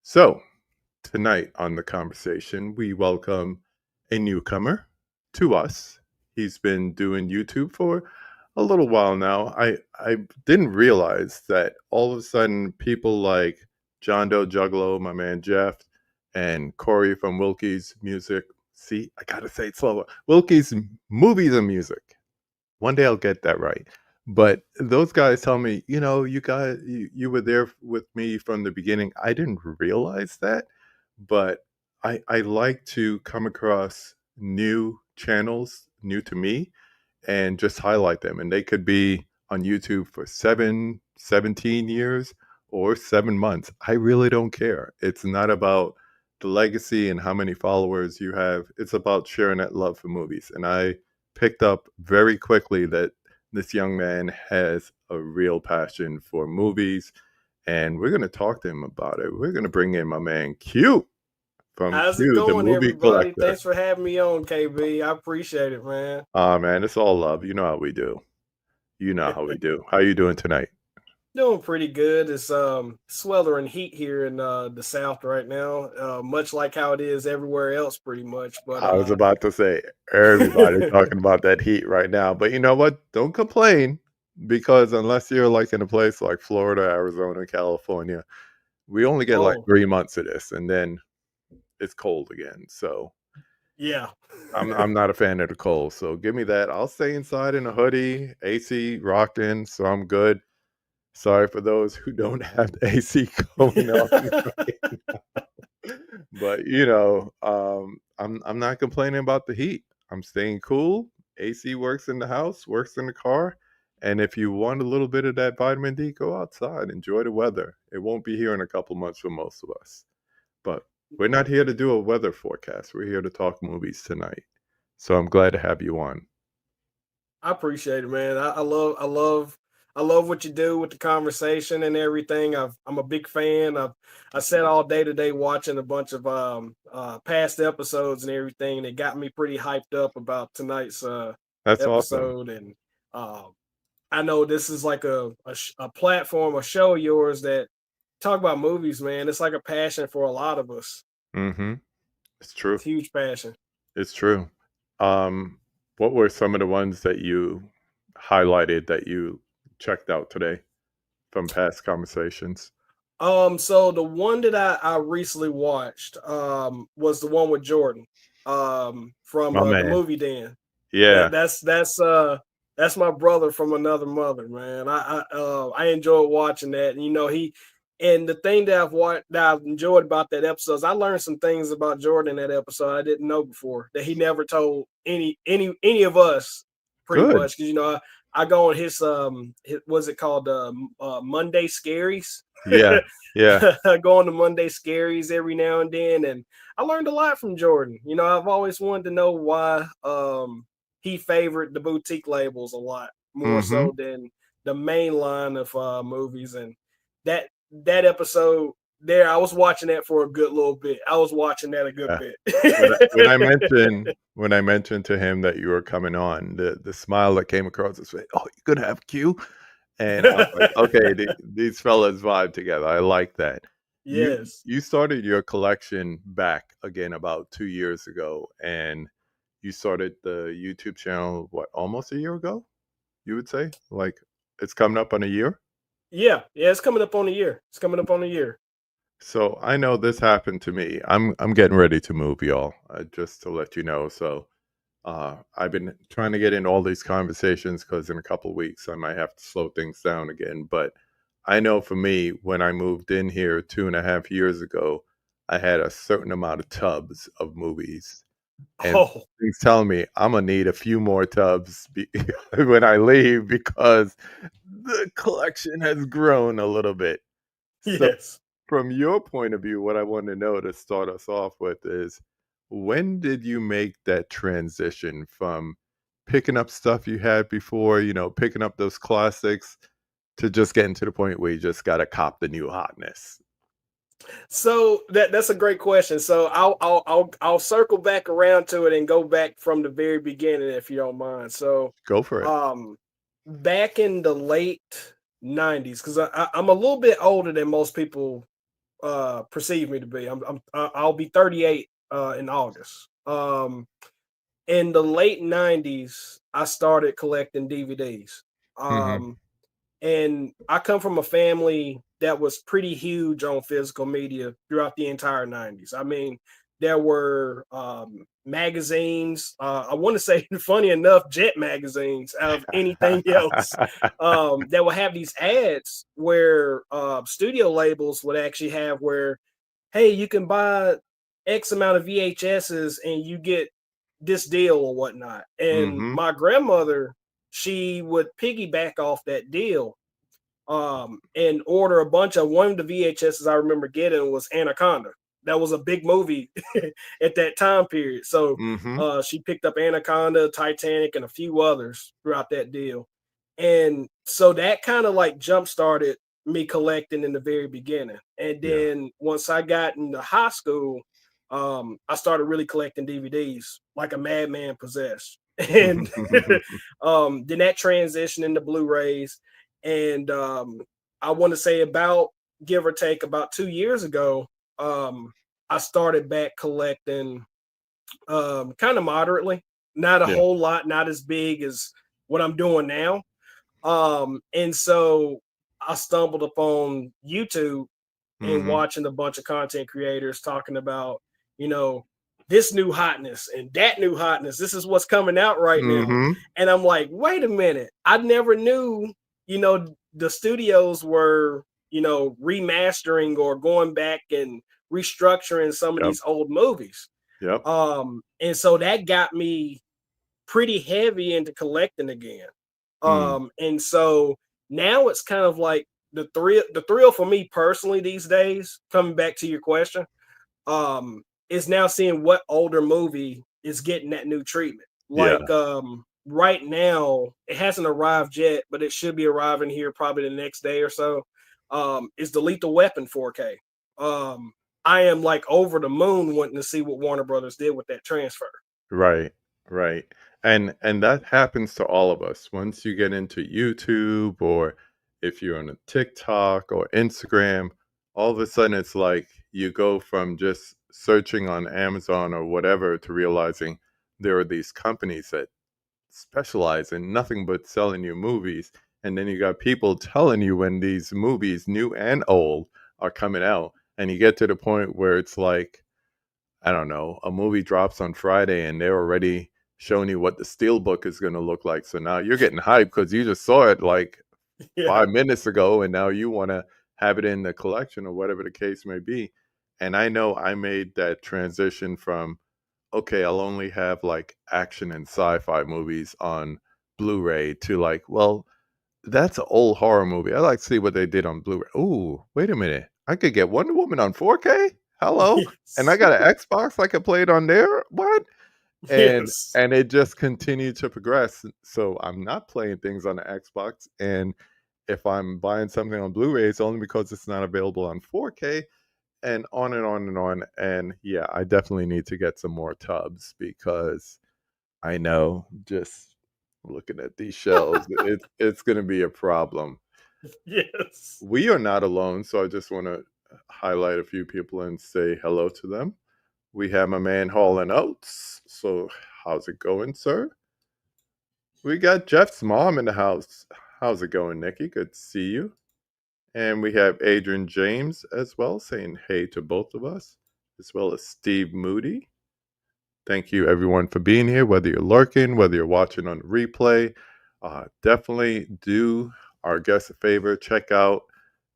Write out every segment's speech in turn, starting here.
So, tonight on the conversation, we welcome a newcomer to us. He's been doing YouTube for a little while now. I didn't realize that all of a sudden people like John Doe Juggalo, my man Jeff, and Corey from Wilkie's Music. See, I gotta say it slower. Wilkie's Movies and Music. One day I'll get that right. But those guys tell me, you guys, you were there with me from the beginning. I didn't realize that, but I like to come across new channels, new to me, and just highlight them. And they could be on YouTube for 17 years or 7 months. I really don't care. It's not about the legacy and how many followers you have. It's about sharing that love for movies. And I picked up very quickly that this young man has a real passion for movies. And we're going to talk to him about it. We're going to bring in my man Q from How's it Q, the going, movie everybody? collector. Thanks for having me on, KB. I appreciate it, man. Man, it's all love. You know how we do. You know how we do. How you doing tonight? Doing pretty good. It's sweltering heat here in the South right now, much like how it is everywhere else, pretty much. But I was about to say everybody talking about that heat right now, but you know what? Don't complain because unless you're like in a place like Florida, Arizona, California, we only get like oh 3 months of this, and then it's cold again. So yeah, I'm not a fan of the cold. So give me that. I'll stay inside in a hoodie, AC rocked in, so I'm good. Sorry for those who don't have the AC going on. But I'm not complaining about the heat. I'm staying cool. AC works in the house, works in the car. And if you want a little bit of that vitamin D, go outside, enjoy the weather. It won't be here in a couple months for most of us. But we're not here to do a weather forecast. We're here to talk movies tonight. So I'm glad to have you on. I appreciate it, man. I love what you do with the conversation and everything. I'm a big fan. I sat all day today watching a bunch of past episodes and everything, and it got me pretty hyped up about tonight's That's awesome. episode. And uh, I know this is like a platform, a show of yours that talk about movies, man. It's like a passion for a lot of us. Mm-hmm. It's It's true. a huge passion. It's true. Um, what were some of the ones that you highlighted that you checked out today from past conversations? So the one that I recently watched was the one with Jordan from My the man. movie Den. Yeah, That's my brother from another mother, man. I enjoyed watching that. And, and the thing that I've enjoyed about that episode is I learned some things about Jordan in that episode I didn't know before that he never told any of us pretty good. much because I go on his what's it called Monday Scaries. Yeah, yeah. I go on the Monday Scaries every now and then, and I learned a lot from Jordan. I've always wanted to know why he favored the boutique labels a lot more Mhm. so than the main line of movies. And that episode there, I was watching that for a good little bit. I was watching that a good Yeah. When I bit. mentioned to him that you were coming on, the smile that came across his face, "Oh, you could have Q?" And I was like, "Okay, these fellas vibe together. I like that." You Yes. you started your collection back again about 2 years ago, and you started the YouTube channel, what, almost a year ago, you would say? Like, it's coming up on a year? Yeah, it's coming up on a year. It's coming up on a year. So I know this happened to me. I'm getting ready to move, y'all. Just to let you know. So I've been trying to get in all these conversations because in a couple of weeks I might have to slow things down again. But I know for me, when I moved in here 2.5 years ago, I had a certain amount of tubs of movies, and Oh, things telling me I'm gonna need a few more tubs when I leave because the collection has grown a little bit. So yes. from your point of view, what I want to know to start us off with is when did you make that transition from picking up stuff you had before, picking up those classics to just getting to the point where you just got to cop the new hotness? So that's a great question. So I'll circle back around to it and go back from the very beginning if you don't mind. So Go for it. um back in the late 90s, because I'm a little bit older than most people perceive me to be. I'll be 38 in August. In the late 90s, I started collecting DVDs. Mhm. And I come from a family that was pretty huge on physical media throughout the entire 90s. I mean, there were magazines. I want to say, funny enough, Jet magazines out of anything else that would have these ads where studio labels would actually have where, hey, you can buy X amount of VHSs and you get this deal or whatnot. And Mhm. my grandmother, she would piggyback off that deal and order a bunch of one of the VHSs I remember getting was Anaconda. That was a big movie at that time period. So Mhm. she picked up Anaconda, Titanic, and a few others throughout that deal. And so that kind of like jump started me collecting in the very beginning. And Yeah. then once I got into high school, I started really collecting DVDs like a madman possessed. And then that transitioned into Blu-rays. And I want to say about give or take about 2 years ago, I started back collecting kind of moderately, not a Yeah. whole lot, not as big as what I'm doing now. And so I stumbled upon YouTube and Mhm. watching a bunch of content creators talking about, you know, this new hotness and that new hotness. This is what's coming out right now. Mhm. And I'm like, wait a minute. I never knew, the studios were, remastering or going back and restructuring some of Yep. these old movies. Yep. And so that got me pretty heavy into collecting again. Mm. And so now it's kind of like the thrill for me personally these days, coming back to your question, is now seeing what older movie is getting that new treatment. Yeah. Like right now, it hasn't arrived yet, but it should be arriving here probably the next day or so. Is the Lethal Weapon 4K. Um, I am like over the moon wanting to see what Warner Brothers did with that transfer. Right, right. And that happens to all of us. Once you get into YouTube or if you're on a TikTok or Instagram, all of a sudden it's like you go from just searching on Amazon or whatever to realizing there are these companies that specialize in nothing but selling you movies. And then you got people telling you when these movies, new and old, are coming out. And you get to the point where it's like, I don't know, a movie drops on Friday and they're already showing you what the steelbook is going to look like. So now you're getting hyped because you just saw it like Yeah. 5 minutes ago and now you want to have it in the collection or whatever the case may be. And I know I made that transition from, okay, I'll only have like action and sci fi movies on Blu ray to like, well, that's an old horror movie. I like to see what they did on Blu-ray. Ooh, wait a minute. I could get Wonder Woman on 4K? Hello? And I Yes. got an Xbox I could play it on there? What? And Yes. and it just continued to progress. So I'm not playing things on the Xbox. And if I'm buying something on Blu-ray, it's only because it's not available on 4K and on and on and on. And yeah, I definitely need to get some more tubs because I know just looking at these shelves, it's going to be a problem. Yes. We are not alone, so I just want to highlight a few people and say hello to them. We have my man Hall Oates. So, how's it going, sir? We got Jeff's mom in the house. How's it going, Nikki? Good to see you. And we have Adrian James as well, saying hey to both of us, as well as Steve Moody. Thank you, everyone, for being here, whether you're lurking, whether you're watching on the replay. Definitely do our guests a favor. Check out,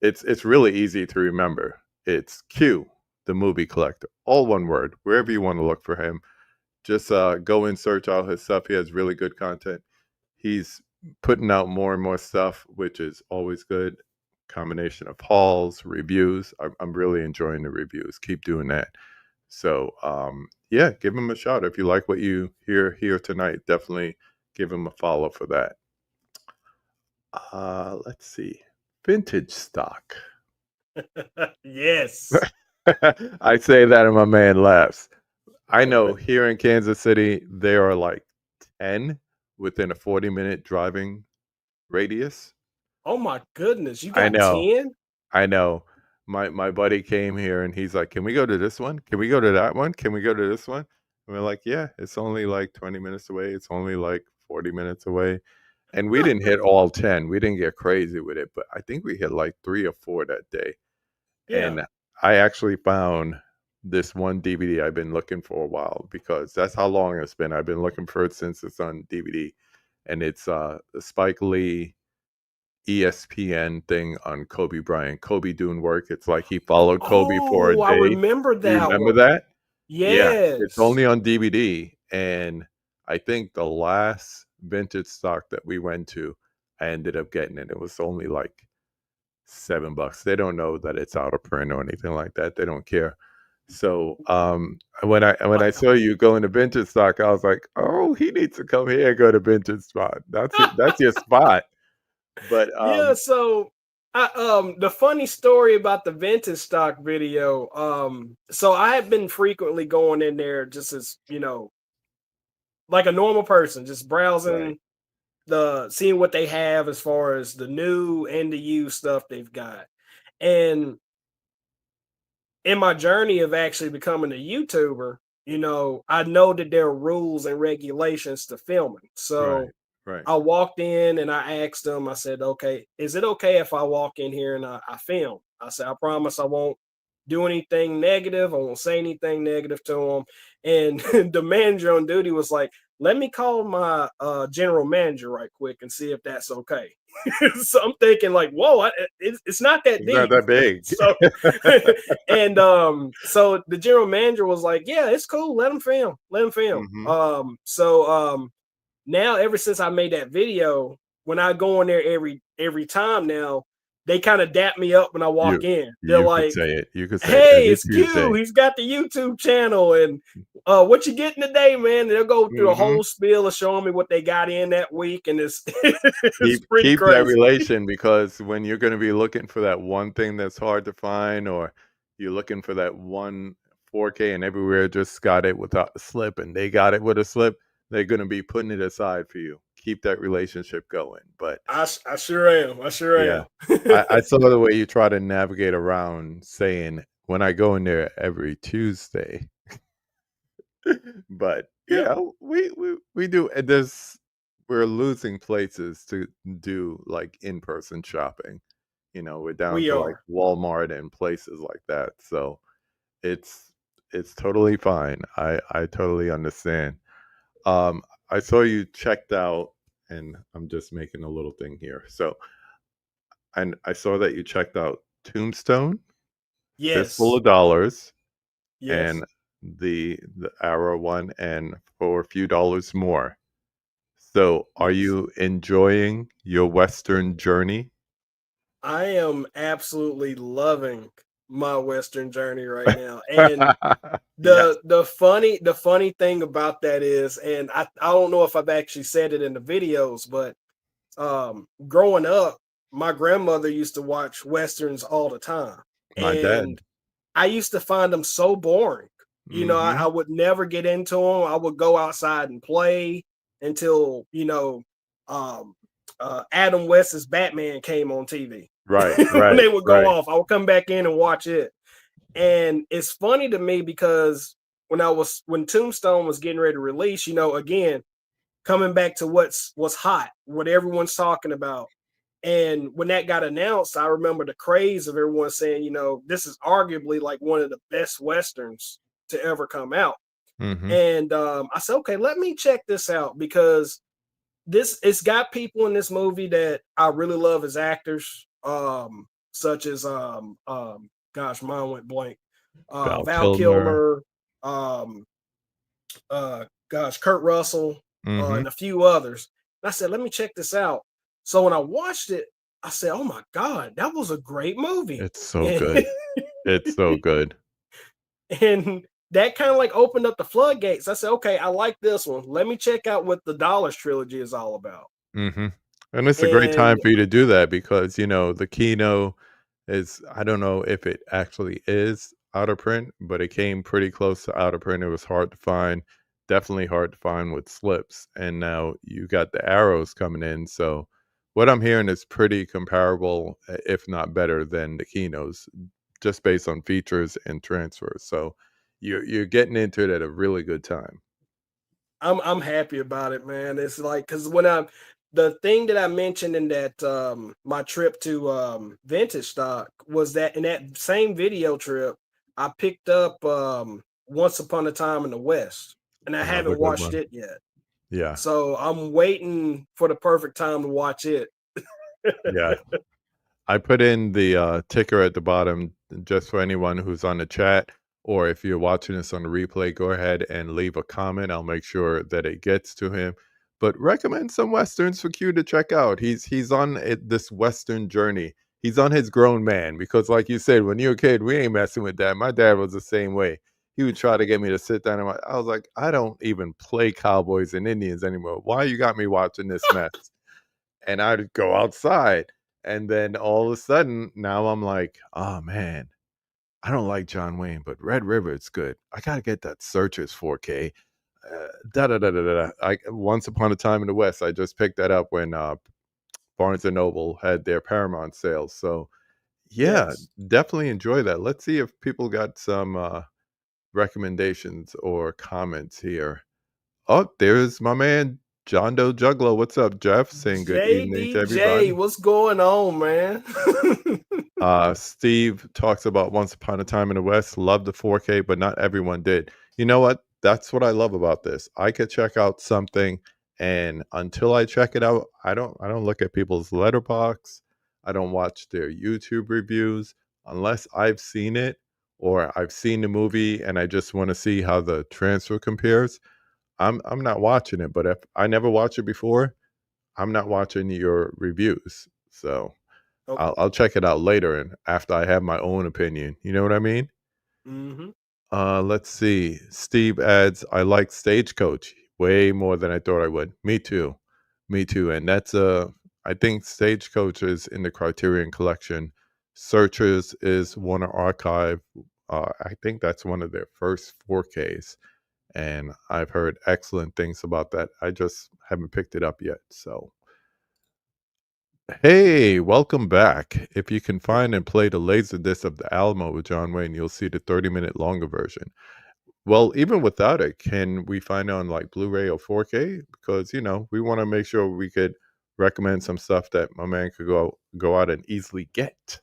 it's really easy to remember. It's Q, the movie collector, all one word, wherever you want to look for him. Just go and search out his stuff. He has really good content. He's putting out more and more stuff, which is always good. Combination of hauls, reviews. I'm really enjoying the reviews. Keep doing that. So yeah, give him a shout. If you like what you hear here tonight, definitely give him a follow for that. Let's see. Vintage stock. Yes. I say that and my man laughs. I know Yeah. here in Kansas City, there are like 10 within a 40-minute driving radius. Oh my goodness, you I got know. 10? I know. my buddy came here and he's like, "Can we go to this one? Can we go to that one? Can we go to this one?" And we're like, "Yeah, it's only like 20 minutes away. It's only like 40 minutes away." And we didn't hit all 10. We didn't get crazy with it, but I think we hit like 3 or 4 that day. Yeah. And I actually found this one DVD I've been looking for a while because that's how long it's been. I've been looking for it since it's on DVD, and it's the Spike Lee ESPN thing on Kobe Bryant. Kobe doing work. It's like he followed Kobe for a Oh, I day. remember Do you that remember one. that? Yeah, it's Yes. only on DVD, and I think the last vintage stock that we went to, I ended up getting it. It was only like $7. They don't know that it's out of print or anything like that. They don't care. So when I saw you going to vintage stock, I was like, oh, he needs to come here and go to vintage spot. That's it. That's your spot. But Yeah, so the funny story about the vintage stock video, so I have been frequently going in there just as, like a normal person, just right, browsing seeing what they have as far as the new and the used stuff they've got. And in my journey of actually becoming a YouTuber, I know that there are rules and regulations to filming. right, So right. I walked in and I asked them, I said, okay, is it okay if I walk in here and I film? I said, I promise I won't do anything negative. I won't say anything negative to them. And the manager on duty was like, let me call my general manager right quick and see if that's okay. So I'm thinking like, whoa, it's not that It's not deep. that big. So, and so the general manager was like, yeah, it's cool. Let him film. hmm Now ever since I made that video, when I go in there every time now, they kind of dap me up when I walk You in. They're you could like, say it. You could say it "Hey, every it's Q. Tuesday. He's got the YouTube channel, and what you getting today, man?" And they'll go through a hmm whole spiel of showing me what they got in that week, and it's it's pretty Keep that crazy. relation because when you're gonna be looking for that one thing that's hard to find, or you're looking for that one 4K and everywhere just got it without a slip and they got it with a slip, they're gonna be putting it aside for you. Keep that relationship going. But I sure am. I sure yeah, am. I saw the way you try to navigate around saying when I go in there every Tuesday. But Yep, yeah, we do. And we're losing places to do like in person shopping. We're down we to like are. Walmart and places like that. So it's it's totally fine. I totally understand. Um, I saw you checked out, and I'm just making a little thing here. So, and I saw that you checked out Tombstone, Fistful Yes, of Dollars, yes, and the Arrow one, and for a few dollars more. So, are yes. you enjoying your Western journey? I am absolutely loving my Western journey right now, and Yes, the funny thing about that is, and I don't know if I've actually said it in the videos, but growing up, my grandmother used to watch westerns all the time, my dad. and I used to find them so boring. I Mhm. would never get into them. I would go outside and play until um, Adam West's Batman came on TV. Right, When right, they would go right. off, I would come back in and watch it. And it's funny to me because when Tombstone was getting ready to release, again, coming back to what's hot, what everyone's talking about. And when that got announced, I remember the craze of everyone saying, this is arguably like one of the best westerns to ever come out. Mhm. And I said, okay, let me check this out because it's got people in this movie that I really love as actors, such as gosh, mine went blank. Val Val Kilmer. Kilmer, um, gosh, Kurt Russell, Mhm. and a few others. And I said, let me check this out. So when I watched it, I said, oh my God, that was a great movie. It's so And, good. It's so good. and that kind of like opened up the floodgates. I said, okay, I like this one. Let me check out what the Dollars trilogy is all about. Mhm. And it's a great time And for you to do that because, the Kino is I don't know if it actually is out of print, but it came pretty close to out of print. It was hard to find, definitely hard to find with slips. And now you got the arrows coming in. So what I'm hearing is pretty comparable, if not better than the Kinos. just based on features and transfers. So you're getting into it at a really good time. I'm happy about it, man. It's like because when I the thing that I mentioned in that my trip to vintage stock was that in that same video trip, I picked up Once Upon a Time in the West, and I Another haven't good watched one. it yet. Yeah. So I'm waiting for the perfect time to watch it. Yeah. I put in the ticker at the bottom just for anyone who's on the chat, or if you're watching this on the replay, go ahead and leave a comment. I'll make sure that it gets to him. But recommend some westerns for Q to check out. He's on this western journey. He's on his grown man because, like you said, when you're a kid, we ain't messing with that. My dad was the same way. He would try to get me to sit down, and I was like, I don't even play cowboys and Indians anymore. Why you got me watching this mess? And I'd go outside. And then all of a sudden, now I'm like, oh man, I don't like John Wayne, but Red River, it's good. I gotta get that Searchers 4K. Da da da da da. Once Upon a Time in the West, I just picked that up when Barnes and Noble had their Paramount sales. So yeah, Yes. definitely enjoy that. Let's see if people got some recommendations or comments here. Oh, there's my man John Doe Juggalo. What's up, Jeff? Saying good evening to JDJ, everybody. what's going on, man? Steve talks about Once Upon a Time in the West. Love the 4K, but not everyone did. You know what? That's what I love about this. I could check out something, and until I check it out, I don't look at people's letterbox. I don't watch their YouTube reviews unless I've seen it or I've seen the movie and I just want to see how the transfer compares. I'm not watching it, but if I never watched it before, I'm not watching your reviews. So Oh, I'll check it out later and after I have my own opinion. You know what I mean? hmm. Let's see. Steve adds, I like Stagecoach way more than I thought I would. Me too. Me too. And that's I think Stagecoach is in the Criterion collection. Searchers is one of Archive. I think that's one of their first 4Ks. And I've heard excellent things about that. I just haven't picked it up yet. So hey, welcome back. If you can find and play the Laserdisc of the Alamo with John Wayne, you'll see the 30-minute longer version. Well, even without it, can we find it on like Blu-ray or 4K? Because we want to make sure we could recommend some stuff that my man could go out and easily get.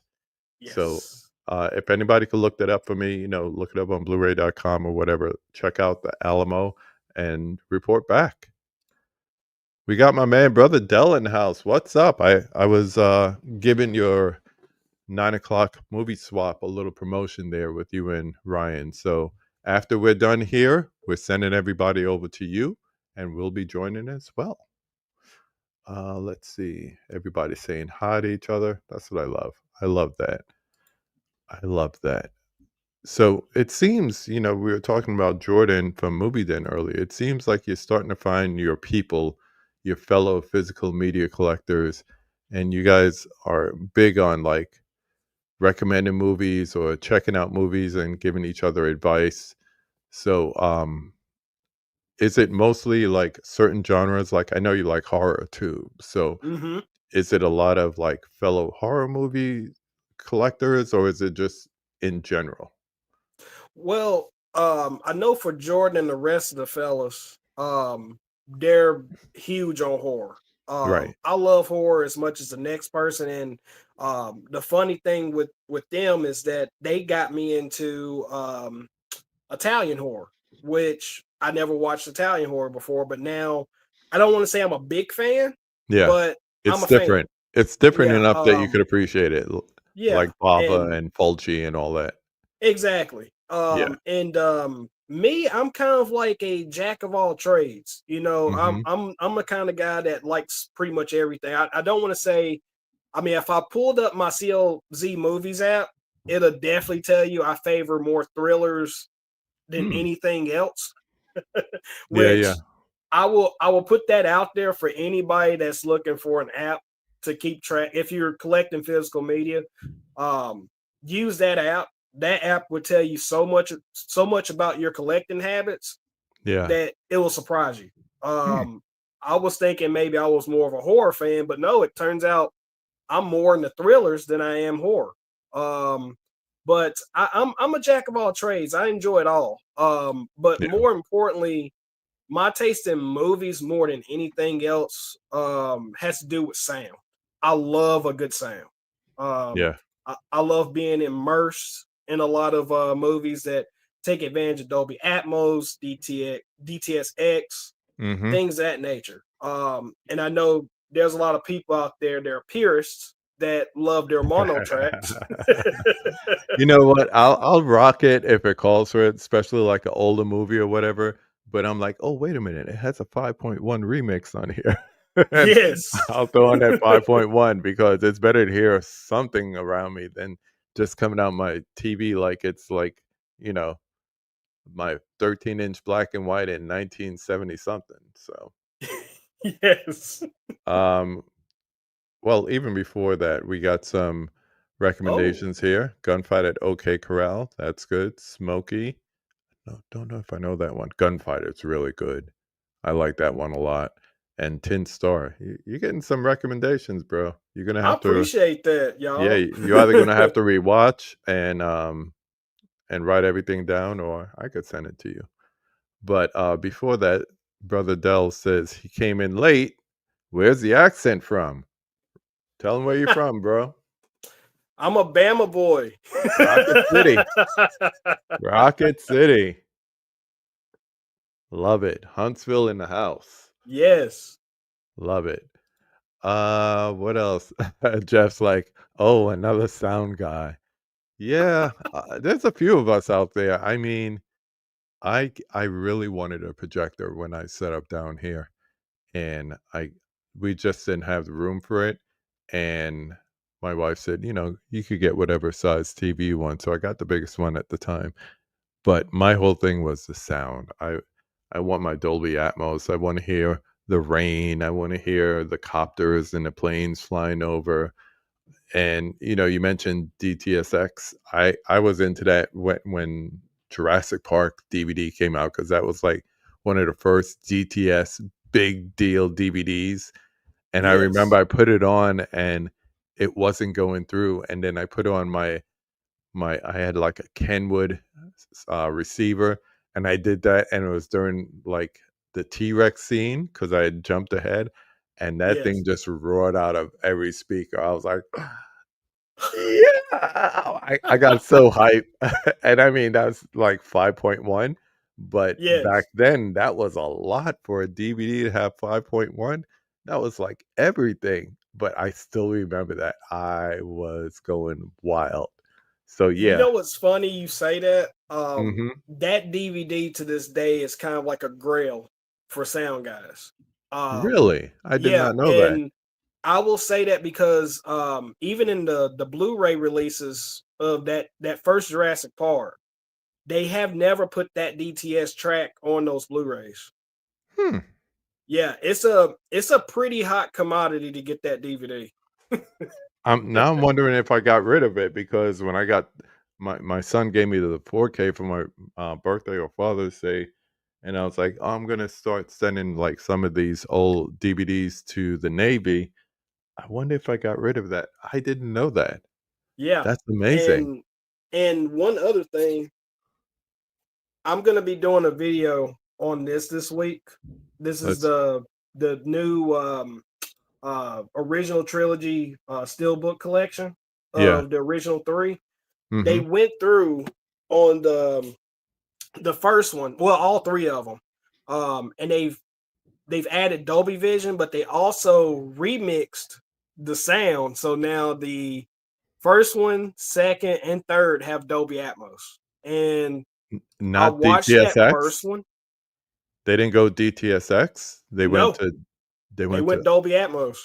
So Yes. if anybody could look that up for me, look it up on Blu-ray.com or whatever. Check out the Alamo and report back. We got my man, brother Dell in the house. What's up? I was giving your 9 o'clock movie swap a little promotion there with you and Ryan. So after we're done here, we're sending everybody over to you, and we'll be joining as well. Let's see. Everybody saying hi to each other. That's what I love. I love that. I love that. So it seems, we were talking about Jordan from Movie Den earlier. It seems like you're starting to find your people, your fellow physical media collectors, and you guys are big on like recommending movies or checking out movies and giving each other advice. So, is it mostly like certain genres? Like I know you like horror too. So, Hmm. is it a lot of like fellow horror movie collectors, or is it just in general? Well, I know for Jordan and the rest of the fellas, they're huge on horror. Right. I love horror as much as the next person, and the funny thing with them is that they got me into Italian horror, which I never watched Italian horror before, but now I don't want to say I'm a big fan, Yeah. but I'm It's a fan. different. It's different Yeah, enough that you could appreciate it, like yeah, Bava and and Fulci and all that. exactly. Yeah. And me, I'm kind of like a jack of all trades. You know, I'm Mhm. I'm I'm the kind of guy that likes pretty much everything. I don't want to say, I mean, if I pulled up my CLZ movies app, it'll definitely tell you I favor more thrillers than Mm. anything else. Yeah, yeah. Which I will put that out there for anybody that's looking for an app to keep track. If you're collecting physical media, um, use that app. That app will tell you so much about your collecting habits Yeah. that it will surprise you. Hmm. I was thinking maybe I was more of a horror fan, but no, it turns out I'm more into thrillers than I am horror. Um, But I'm a jack of all trades. I enjoy it all. But Yeah. more importantly, my taste in movies more than anything else has to do with sound. I love a good sound. Um, Yeah. I love being immersed in a lot of movies that take advantage of Dolby Atmos, DTSX, Mhm. things of that nature. And I know there's a lot of people out there that are purists that love their mono tracks. You know what? I'll rock it if it calls for it, especially like an older movie or whatever, but I'm like, "Oh, wait a minute, it has a 5.1 remix on here." And Yes. I'll throw on that 5.1 because it's better to hear something around me than just coming out my TV like it's like, you know, my 13-inch black and white in 1970 something, so, Yes. um well, even before that, we got some Oh, recommendations here. Gunfight at OK Corral, that's good. Smokey, no, don't know if I know that one. Gunfighter's really good. I like that one a lot. And Tin Star, you're getting some recommendations, bro. You're gonna I have to, appreciate that, yeah, y'all. you're either gonna have to rewatch and write everything down, or I could send it to you. But before that, brother Dell says he came in late. Where's the accent from? Tell him where you're from, bro. I'm a Bama boy. Rocket City. Rocket City. Love it. Huntsville in the house. Yes. Love it. What else? Jeff's like, "Oh, another sound guy." Yeah, there's a few of us out there. I mean, I really wanted a projector when I set up down here, and I we just didn't have the room for it, and my wife said, "You could get whatever size TV you want." So I got the biggest one at the time. But my whole thing was the sound. I want my Dolby Atmos. I wanna hear the rain. I wanna hear the copters and the planes flying over. And, you mentioned DTSX. I was into that when Jurassic Park DVD came out because that was, like, one of the first DTS big deal DVDs, and I remember Yes. I put it on, and it wasn't going through, and then I put on I had like a Kenwood receiver, and I did that, and it was during like the T-Rex scene because I had jumped ahead, and that thing Yes. just roared out of every speaker. I was like, yeah, I got so hyped, and I mean that's like 5.1, but back Yes. then that was a lot for a DVD to have 5.1. That was like everything, but I still remember that I was going wild. So You yeah. know what's funny you say that? Mhm. That DVD to this day is kind of like a grail for sound guys. Um, Really? I did yeah, not know that. and I will say that because even in the Blu-ray releases of that first Jurassic Park, they have never put that DTS track on those Blu-rays. Hmm. Yeah, it's a pretty hot commodity to get that DVD. Now I'm wondering if I got rid of it because when I got my son gave me the 4K for my, birthday or Father's Day, and I was like, "Oh, I'm gonna start sending, like, some of these old DVDs to the Navy." I wonder if I got rid of that. I didn't know that. Yeah, That's amazing. and one other thing, I'm gonna be doing a video on this week. This is Let's the new original trilogy steelbook collection Yeah. of the original three. They Mhm. went through on the first one, well, all three of them, and they've added Dolby Vision, but they also remixed the sound. So now the first one, second, and third have Dolby Atmos. And I Not watched that first DTSX? one. They didn't go DTSX? No, They they went went to Dolby Atmos.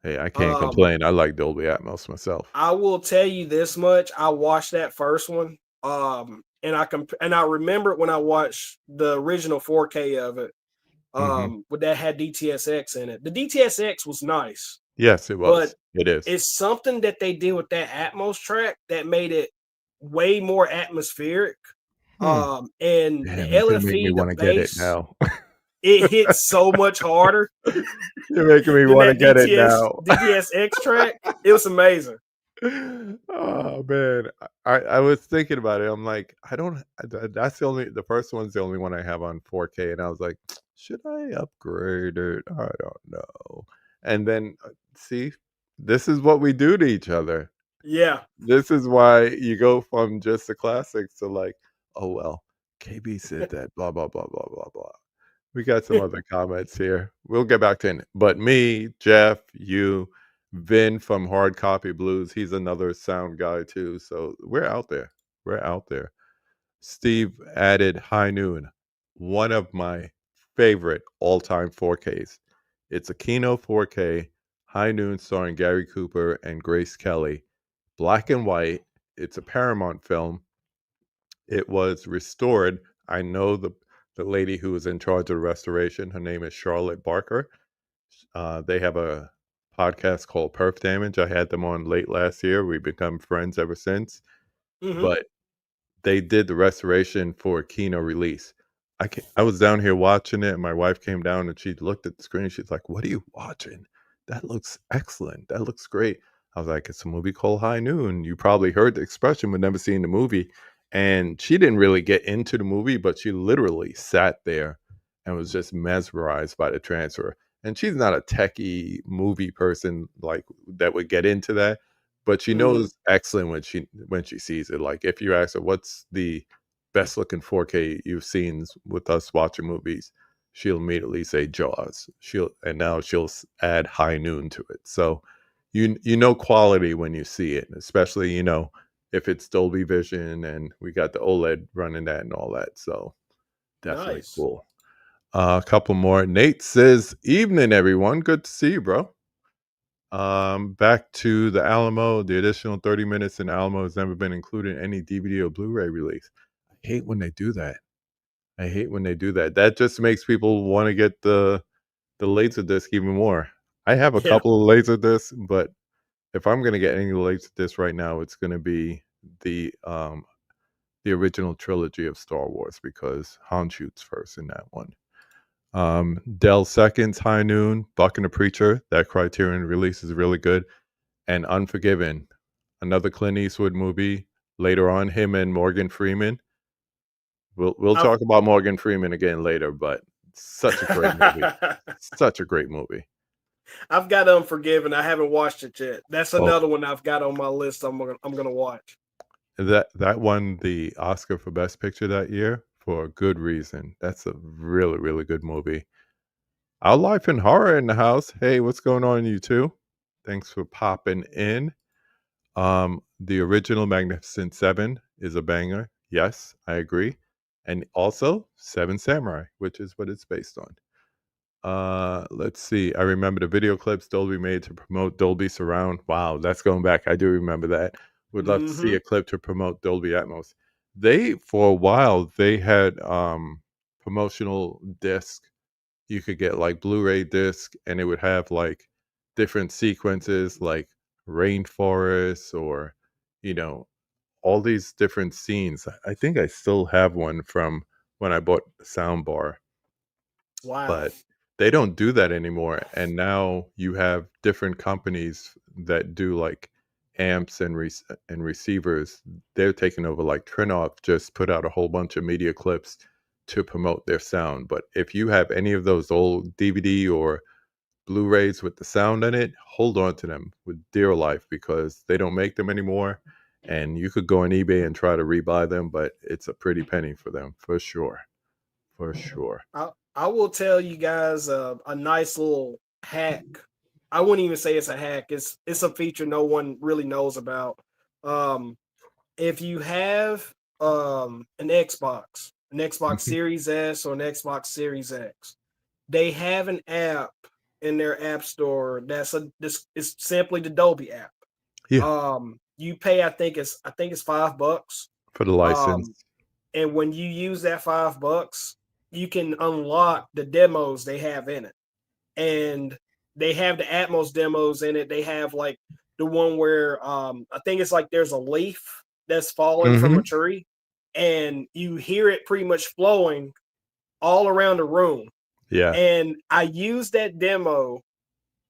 Hey, I can't Um, complain. I like Dolby Atmos myself. I will tell you this much: I watched that first one, and I remember when I watched the original 4K of it, Mhm. with that had DTSX in it. The DTSX was nice, Yes, it but was. It is. it's something that they did with that Atmos track that made it way more atmospheric. Hmm. And the Damn, you're gonna make me LFE, the wanna get it bass, now. it hits so much harder You're making me than wanna that get it now. DTSX track. It was amazing. Oh man, I was thinking about it. I'm like, I don't. That's the first one's the only one I have on 4K, and I was like, should I upgrade it? I don't know. And then see, this is what we do to each other. Yeah. This is why you go from just the classics to like, oh well, KB said that, blah blah blah blah blah blah. We got some other comments here. We'll get back to it. But me, Jeff, you, Vin from Hard Copy Blues, he's another sound guy too. So we're out there. We're out there. Steve added High Noon, one of my favorite all-time 4Ks. It's a Kino 4K, High Noon starring Gary Cooper and Grace Kelly. Black and white. It's a Paramount film. It was restored. I know the lady who was in charge of the restoration. Her name is Charlotte Barker. They have a podcast called Perf Damage. I had them on late last year. We've become friends ever since. Hmm. But they did the restoration for a Kino release. I was down here watching it, and my wife came down and she looked at the screen. She's like, "What are you watching? That looks excellent. That looks great." I was like, "It's a movie called High Noon. You probably heard the expression, but never seen the movie." And she didn't really get into the movie, but she literally sat there and was just mesmerized by the transfer. And she's not a techie movie person like that would get into that, but she Hmm. knows excellent when she sees it. Like if you ask her what's the best looking 4K you've seen with us watching movies, she'll immediately say Jaws. She'll add High Noon to it. So you know quality when you see it, especially if it's Dolby Vision and we got the OLED running that and all that. So definitely Nice. cool. A couple more. Nate says, "Evening, everyone. Good to see you, bro." Back to the Alamo. The additional 30 minutes in Alamo has never been included in any DVD or Blu-ray release. I hate when they do that. I hate when they do that. That just makes people want to get the laser disc even more. I have a Yeah. couple of laser discs, but if I'm gonna get any laser disc right now, it's gonna be the original trilogy of Star Wars because Han shoots first in that one. Dell Seconds, High Noon, Buck and the Preacher. That Criterion release is really good. And Unforgiven, another Clint Eastwood movie. Later on, him and Morgan Freeman. We'll I've talk about Morgan Freeman again later, but such a great movie. Such a great movie. I've got Unforgiven. I haven't watched it yet. That's Oh, another one I've got on my list. I'm gonna watch. that won the Oscar for Best Picture that year for a good reason. That's a really, really good movie. Our Life in Horror in the house. Hey, what's going on, you two? Thanks for popping in. The original Magnificent Seven is a banger. Yes, I agree. And also Seven Samurai, which is what it's based on. Let's see. I remember the video clips Dolby made to promote Dolby Surround. Wow, that's going back. I do remember that. Would love to see Hmm. a clip to promote Dolby Atmos. They for a while they had promotional disc. You could get like Blu-ray disc and it would have like different sequences like rainforests or you know all these different scenes. I think I still have one from when I bought the sound bar, Wow. but they don't do that anymore. And now you have different companies that do like amps and receivers. They're taking over. Like Trinoff just put out a whole bunch of media clips to promote their sound. But if you have any of those old DVD or Blu-rays with the sound in it, hold on to them with dear life because they don't make them anymore. And you could go on eBay and try to rebuy them, but it's a pretty penny for them for sure. For sure. I will tell you guys a nice little hack. I wouldn't even say it's a hack. It's a feature no one really knows about. Um, if you have an Xbox Mhm. Series S or an Xbox Series X, they have an app in their app store this is simply the Dolby app. Yeah, You pay I think it's $5. for the license. Um, and when you use that $5, you can unlock the demos they have in it. And they have the Atmos demos in it. They have like the one where I think it's like there's a leaf that's falling from a Mhm. tree, and you hear it pretty much flowing all around the room. Yeah. And I use that demo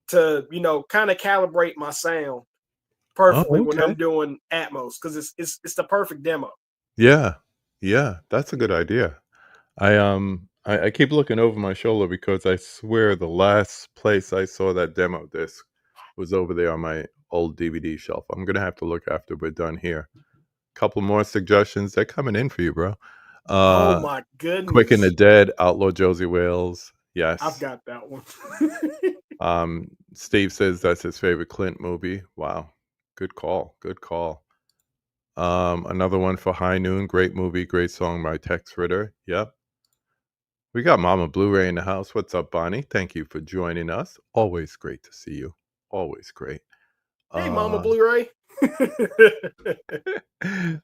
to, kind of calibrate my sound. perfectly Oh, when okay. I'm doing Atmos because it's the perfect demo. Yeah. Yeah, that's a good idea. I keep looking over my shoulder because I swear the last place I saw that demo disc was over there on my old DVD shelf. I'm gonna have to look after we're done here. Couple more suggestions. They're coming in for you, bro. Oh Uh my Quick and the goodness. Dead, Outlaw Josie Wales. I've Yes. got that one. Steve says that's his favorite Clint movie. Wow. Good call. Good call. Another one for High Noon. Great movie, great song by Tex Ritter. Yep. We got Mama Blu-ray in the house. What's up, Bonnie? Thank you for joining us. Always great to see you. Always great. Hey, Mama Uh Blu-ray.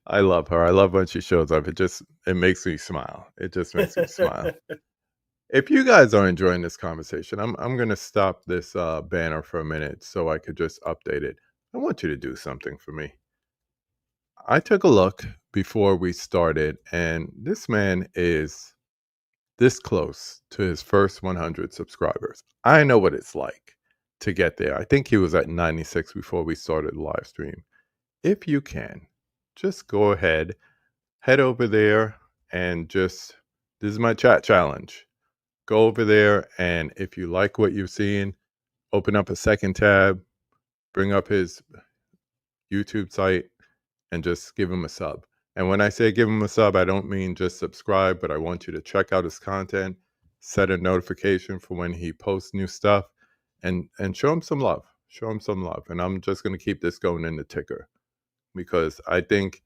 I love her. I love when she shows up. It makes me smile. It just makes me smile. If you guys are enjoying this conversation, I'm gonna stop this banner for a minute so I could just update it. I want you to do something for me. I took a look before we started, and this man is this close to his first 100 subscribers. I know what it's like to get there. I think he was at 96 before we started the live stream. If you can, just go ahead, head over there, and this is my chat challenge. Go over there, and if you like what you're seeing, open up a second tab, bring up his YouTube site, and just give him a sub. And when I say give him a sub, I don't mean just subscribe, but I want you to check out his content, set a notification for when he posts new stuff, and show him some love. Show him some love. And I'm just gonna keep this going in the ticker because I think,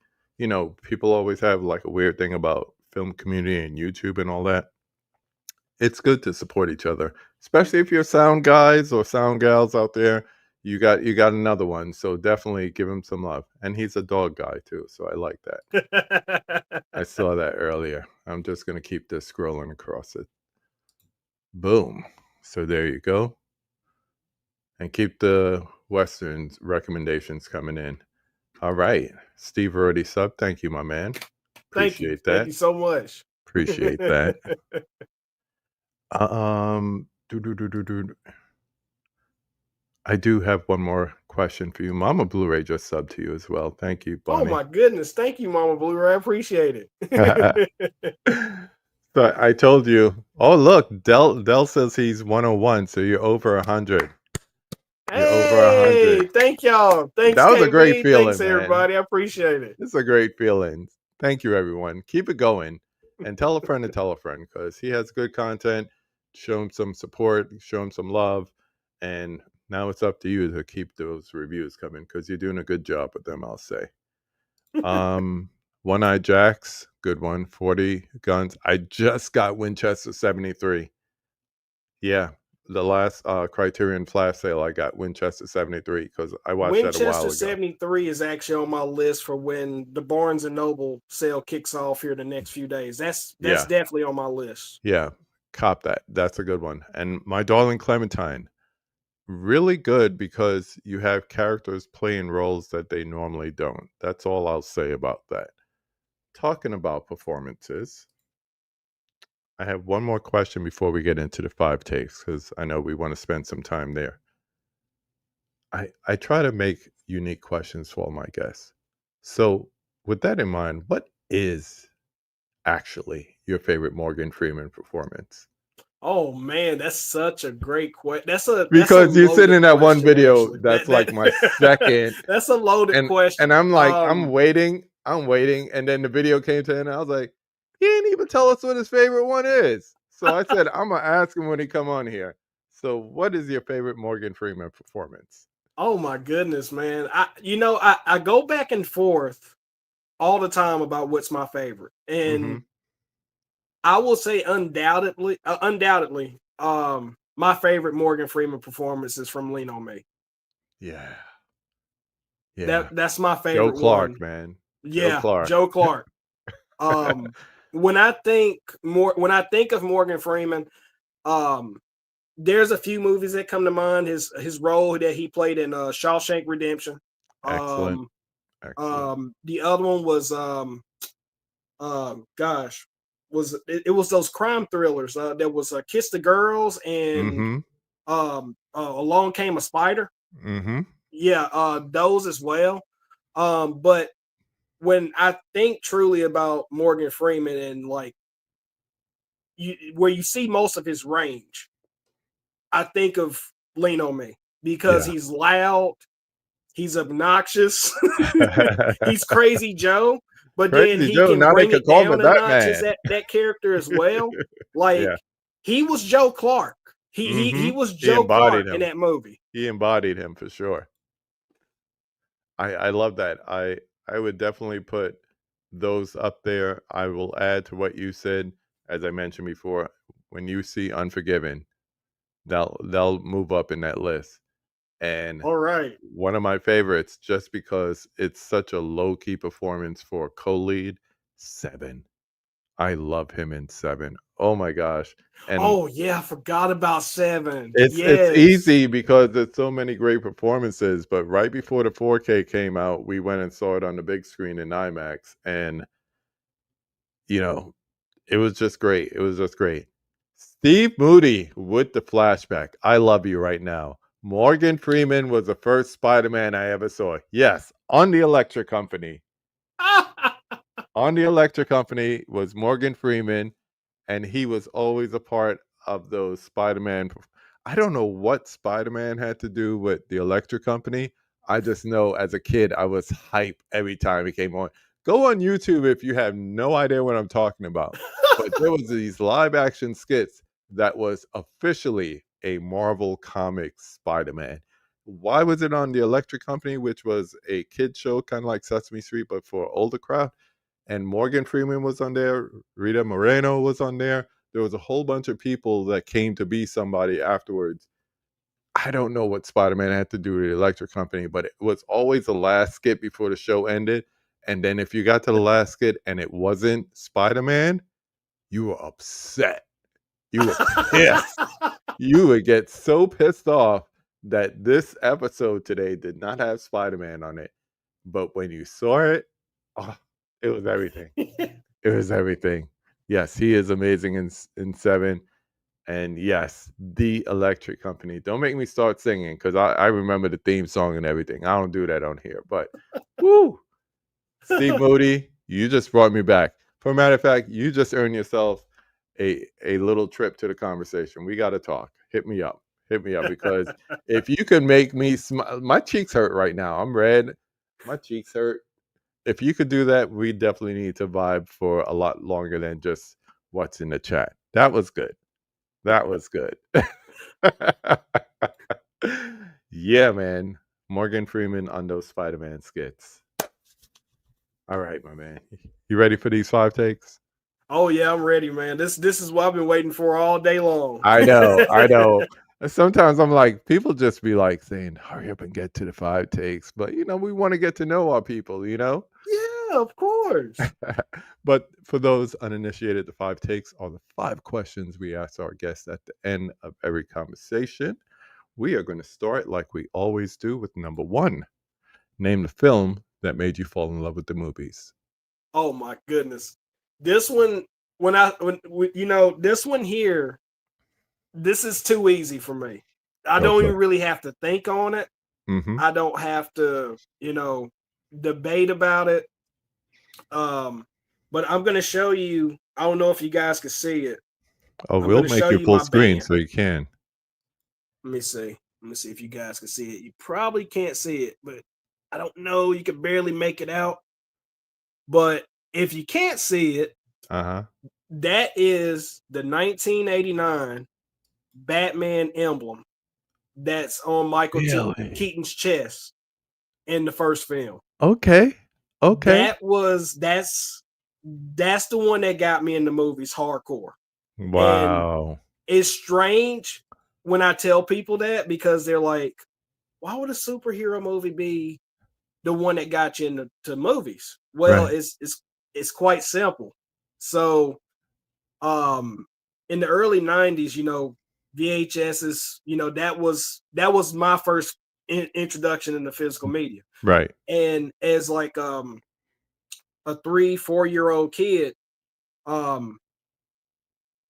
people always have like a weird thing about film community and YouTube and all that. It's good to support each other, especially if you're sound guys or sound gals out there. You got another one, so definitely give him some love. And he's a dog guy too, so I like that. I saw that earlier. I'm just gonna keep this scrolling across it. Boom. So there you go. And keep the Westerns recommendations coming in. All right. Steve already subbed. Thank you, my man. Thank you. Appreciate Thank you that. so much. Appreciate that. Do, do, do, do, do. I do have one more question for you. Mama Blu-ray just subbed to you as well. Thank you, Oh Bonnie. my goodness. Thank you, Mama Blu-ray. I appreciate So it. I told you. Oh, look, Dell says he's 101, so you're over 100. You're over 100. Hey, thank y'all. Thanks, That was a great KB. Thanks, feeling, man. everybody. I appreciate it. It's a great feeling. Thank you, everyone. Keep it going, and tell a friend to tell a friend because he has good content. Show him some support. Show him some love, and now it's up to you to keep those reviews coming because you're doing a good job with them. I'll say. One Eye Jacks, good one. 40 guns. I just got Winchester 73. Yeah, the last Criterion flash sale, I got Winchester 73 because I watched that a Winchester while ago. 73 is actually on my list for when the Barnes and Noble sale kicks off here the next few days. That's Yeah, definitely on my list. yeah, cop that. That's a good one. And My Darling Clementine, really good because you have characters playing roles that they normally don't. That's all I'll say about that. Talking about performances, I have one more question before we get into the 5 takes because I know we want to spend some time there. I try to make unique questions for all my guests. So, with that in mind, what is actually your favorite Morgan Freeman performance? Oh man, that's such a great question. That's a Because you sent loaded in that one question, video actually. that's like my second, That's a loaded and question. I'm like, I'm waiting, and then the video came to an end, and I was like, he didn't even tell us what his favorite one is. So I said, I'm gonna ask him when he come on here. So, what is your favorite Morgan Freeman performance? Oh my goodness, man. I go back and forth all the time about what's my favorite. Mm-hmm. And I will say undoubtedly, my favorite Morgan Freeman performance is from Lean on Me. Yeah. Yeah. That's my Joe favorite Clark, one. man. Joe Yeah, Clark. Joe Clark. Um, when I think of Morgan Freeman, um, there's a few movies that come to mind. His role that he played in Shawshank Redemption. Excellent. Um, Excellent. the other one was gosh, it was those crime thrillers. There was Kiss the Girls and Mm-hmm. Along Came a Spider. Mm-hmm. Yeah, those as well. But when I think truly about Morgan Freeman and like where you see most of his range, I think of Lean on Me because Yeah. he's loud, he's obnoxious, he's Crazy Joe, but then Crazy he Joe, can now they bring could it call me down a notch as Batman. that character as well. Yeah. Like he was Joe Clark. He Mhm. was He Joe embodied Clark in him. that movie. He embodied him for sure. I love that. I would definitely put those up there. I will add to what you said, as I mentioned before, when you see Unforgiven, they'll move up in that list. And All right. one of my favorites, just because it's such a low key performance for a co-lead, Seven. I love him in Seven. Oh my gosh. And Oh yeah, I forgot about Seven. it's Yes. easy because there's so many great performances, but right before the 4K came out, we went and saw it on the big screen in IMAX, and, you know, it was just great. It was just great. Steve Moody with the flashback. I love you right now. Morgan Freeman was the first Spider-Man I ever saw. Yes, on the Electric Company. On the Electric Company was Morgan Freeman, and he was always a part of those Spider-Man. I don't know what Spider-Man had to do with the Electric Company. I just know as a kid I was hype every time he came on. Go on YouTube if you have no idea what I'm talking about. But there was these live action skits that was officially a Marvel Comics Spider-Man. Why was it on the Electric Company, which was a kid show, kind of like Sesame Street, but for older crowd? And Morgan Freeman was on there. Rita Moreno was on there. There was a whole bunch of people that came to be somebody afterwards. I don't know what Spider-Man had to do with the Electric Company, but it was always the last skit before the show ended. And then if you got to the last skit and it wasn't Spider-Man, you were upset. You were pissed. You would get so pissed off that this episode today did not have Spider-Man on it. But when you saw it, oh, it was everything. It was everything. Yes, he is amazing in Seven, and yes, the Electric Company. Don't make me start singing because I remember the theme song and everything. I don't do that on here, but woo, Steve Moody, you just brought me back. For a matter of fact, you just earned yourself a little trip to the conversation. We got to talk. Hit me up because if you could make me smile, my cheeks hurt right now. I'm red. My cheeks hurt. If you could do that, we definitely need to vibe for a lot longer than just what's in the chat. That was good. That was good. Yeah, man. Morgan Freeman on those Spider-Man skits. All right, my man. You ready for these 5 takes? Oh yeah, I'm ready, man. This is what I've been waiting for all day long. I know, I know. Sometimes I'm like, people just be like saying, hurry up and get to the 5 takes. But, we want to get to know our people? Yeah, of course. But for those uninitiated, the 5 takes are the 5 questions we ask our guests at the end of every conversation. We are going to start like we always do with number 1. Name the film that made you fall in love with the movies. Oh my goodness. This one, this one here, this is too easy for me. I Go don't for even it. really have to think on it. Mm-hmm. I don't have to, debate about it. But I'm gonna show you. I don't know if you guys can see it. Oh, I'm we'll gonna make show you you full my screen band. so you can. Let me see. Let me see if you guys can see it. You probably can't see it, but I don't know. You can barely make it out. But if you can't see it, Uh-huh. that is the 1989 Batman emblem that's on Michael Really? Keaton's chest in the first film. Okay. Okay. That's the one that got me in the movies hardcore. And Wow. it's strange when I tell people that because they're like, why would a superhero movie be the one that got you into movies? Well, Right. it's quite simple. So in the early 90s, VHSs, that was my first introduction into physical media. Right. And as like a 3-4 year old kid, um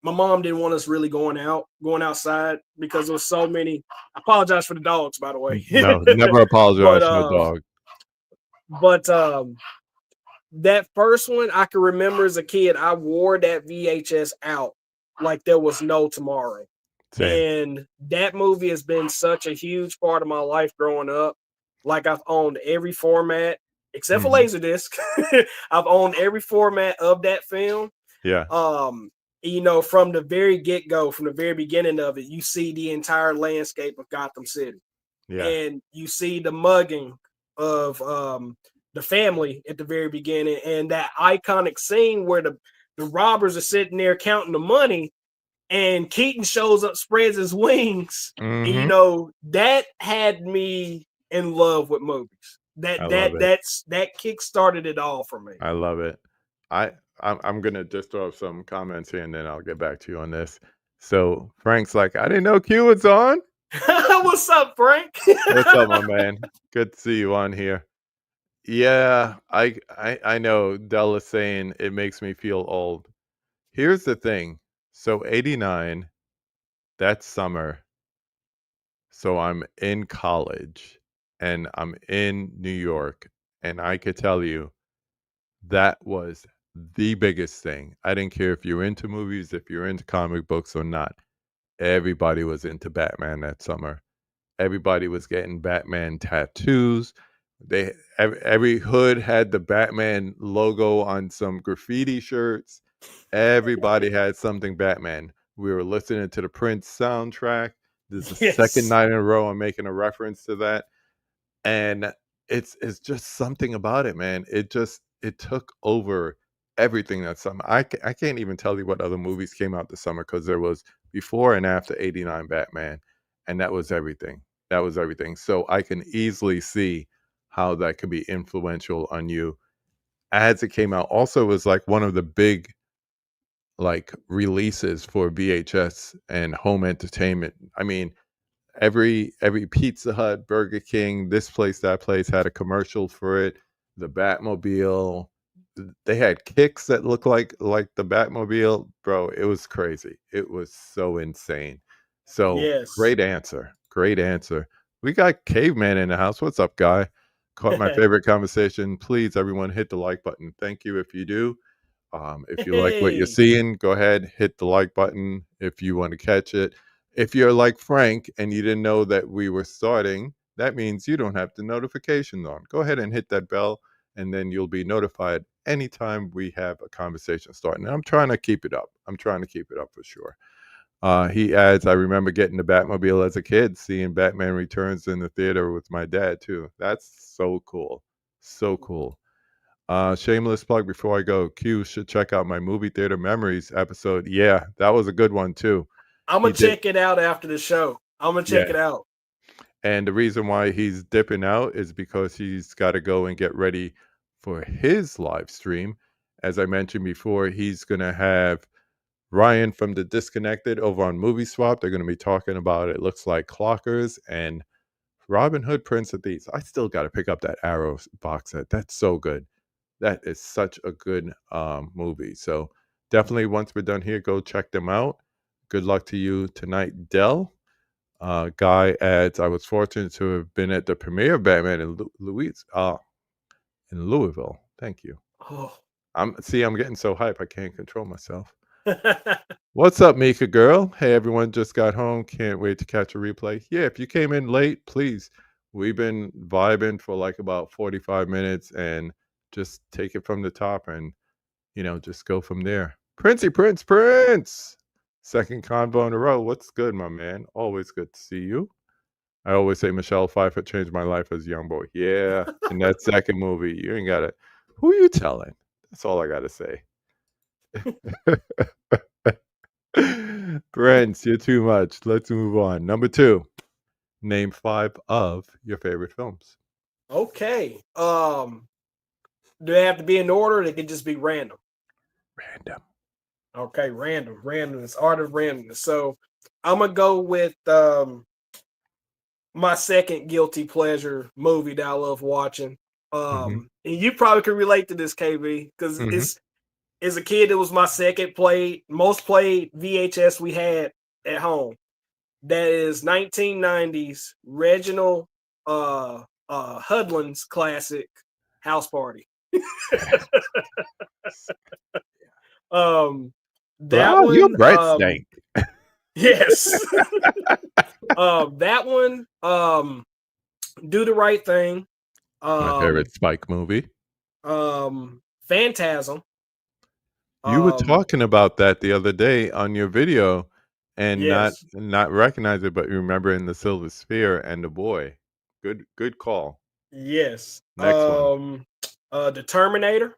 my mom didn't want us really going outside because there was so many. I apologize for the dogs, by the way. No, never but apologize for the dog. but that first one I can remember as a kid, I wore that VHS out like there was no tomorrow. Same. And that movie has been such a huge part of my life growing up. Like I've owned every format except for Mhm. Laserdisc. I've owned every format of that film. Yeah. You know, from the very get-go, from the very beginning of it, you see the entire landscape of Gotham City. Yeah. And you see the mugging of the family at the very beginning, and that iconic scene where the robbers are sitting there counting the money, and Keaton shows up, spreads his wings, and you Mhm. know that had me in love with movies. I love it. That kick started it all for me. I love it. I'm gonna just throw up some comments here, and then I'll get back to you on this. So Frank's like, I didn't know Q was on. What's up, Frank? What's up, my man? Good to see you on here. Yeah, I know Dell is saying it makes me feel old. Here's the thing. So 89, that's summer. So I'm in college and I'm in New York, and I could tell you that was the biggest thing. I didn't care if you're into movies, if you're into comic books or not. Everybody was into Batman that summer. Everybody was getting Batman tattoos. Every hood had the Batman logo on some graffiti shirts. Everybody had something Batman. We were listening to the Prince soundtrack. This is the second Yes. night in a row I'm making a reference to that. And it's just something about it, man. It took over everything that summer. I can't even tell you what other movies came out this summer because there was before and after 89 Batman, and that was everything. That was everything. So I can easily see how that could be influential on you. As it came out, also was like one of the big like releases for VHS and home entertainment. I mean, every Pizza Hut, Burger King, this place, that place had a commercial for it. The Batmobile, they had kicks that looked like the Batmobile, bro. It was crazy. It was so insane. So Yes. great answer, great answer. We got Caveman in the house. What's up, guy? Caught my favorite conversation. Please, everyone, hit the like button. Thank you if you do. If you like what you're Hey. seeing, go ahead, hit the like button if you want to catch it. If you're like Frank and you didn't know that we were starting, that means you don't have the notifications on. Go ahead and hit that bell, and then you'll be notified anytime we have a conversation starting. And I'm trying to keep it up. I'm trying to keep it up for sure. He adds, I remember getting the Batmobile as a kid, seeing Batman Returns in the theater with my dad, too. That's so cool. So cool. Shameless plug before I go. Q should check out my movie theater memories episode. Yeah, that was a good one too. I'm He gonna did. check it out after the show. I'm gonna check Yeah. it out. And the reason why he's dipping out is because he's got to go and get ready for his live stream. As I mentioned before, he's going to have Ryan from the Disconnected over on Movie Swap. They're going to be talking about it looks like Clockers and Robin Hood Prince of Thieves. I still got to pick up that Arrow box set. That's so good. That is such a good movie. So definitely, once we're done here, go check them out. Good luck to you tonight, Dell. Guy adds, I was fortunate to have been at the premiere of Batman in in Louisville. Thank you. Oh. I'm getting so hype I can't control myself. What's up, Mika girl? Hey, everyone just got home. Can't wait to catch a replay. Yeah, if you came in late, please. We've been vibing for like about 45 minutes and just take it from the top and, just go from there. Princey Prince. Second convo in a row. What's good, my man? Always good to see you. I always say Michelle Pfeiffer changed my life as a young boy. Yeah, in that second movie, you ain't got it. Who you telling? That's all I got to say. Prince, you're too much. Let's move on. Number 2, name 5 of your favorite films. Okay. Do they have to be in order? Or they can just be random. Random. Okay, random. Randomness. Art of randomness. So I'm gonna go with my second guilty pleasure movie that I love watching. Hmm. And you probably can relate to this, KB, because Hmm. as a kid, it was my most played VHS we had at home. That is 1990s Reginald Hudlin's classic House Party. um that Wow, you're one, Brett Stank. yes. That one, Do the Right Thing, My um, favorite Spike movie. Phantasm, You were um, talking about that the other day on your video and not yes, not recognize it, but you remember in the Silver Sphere and the boy. Good call. yes, Next one. The Terminator,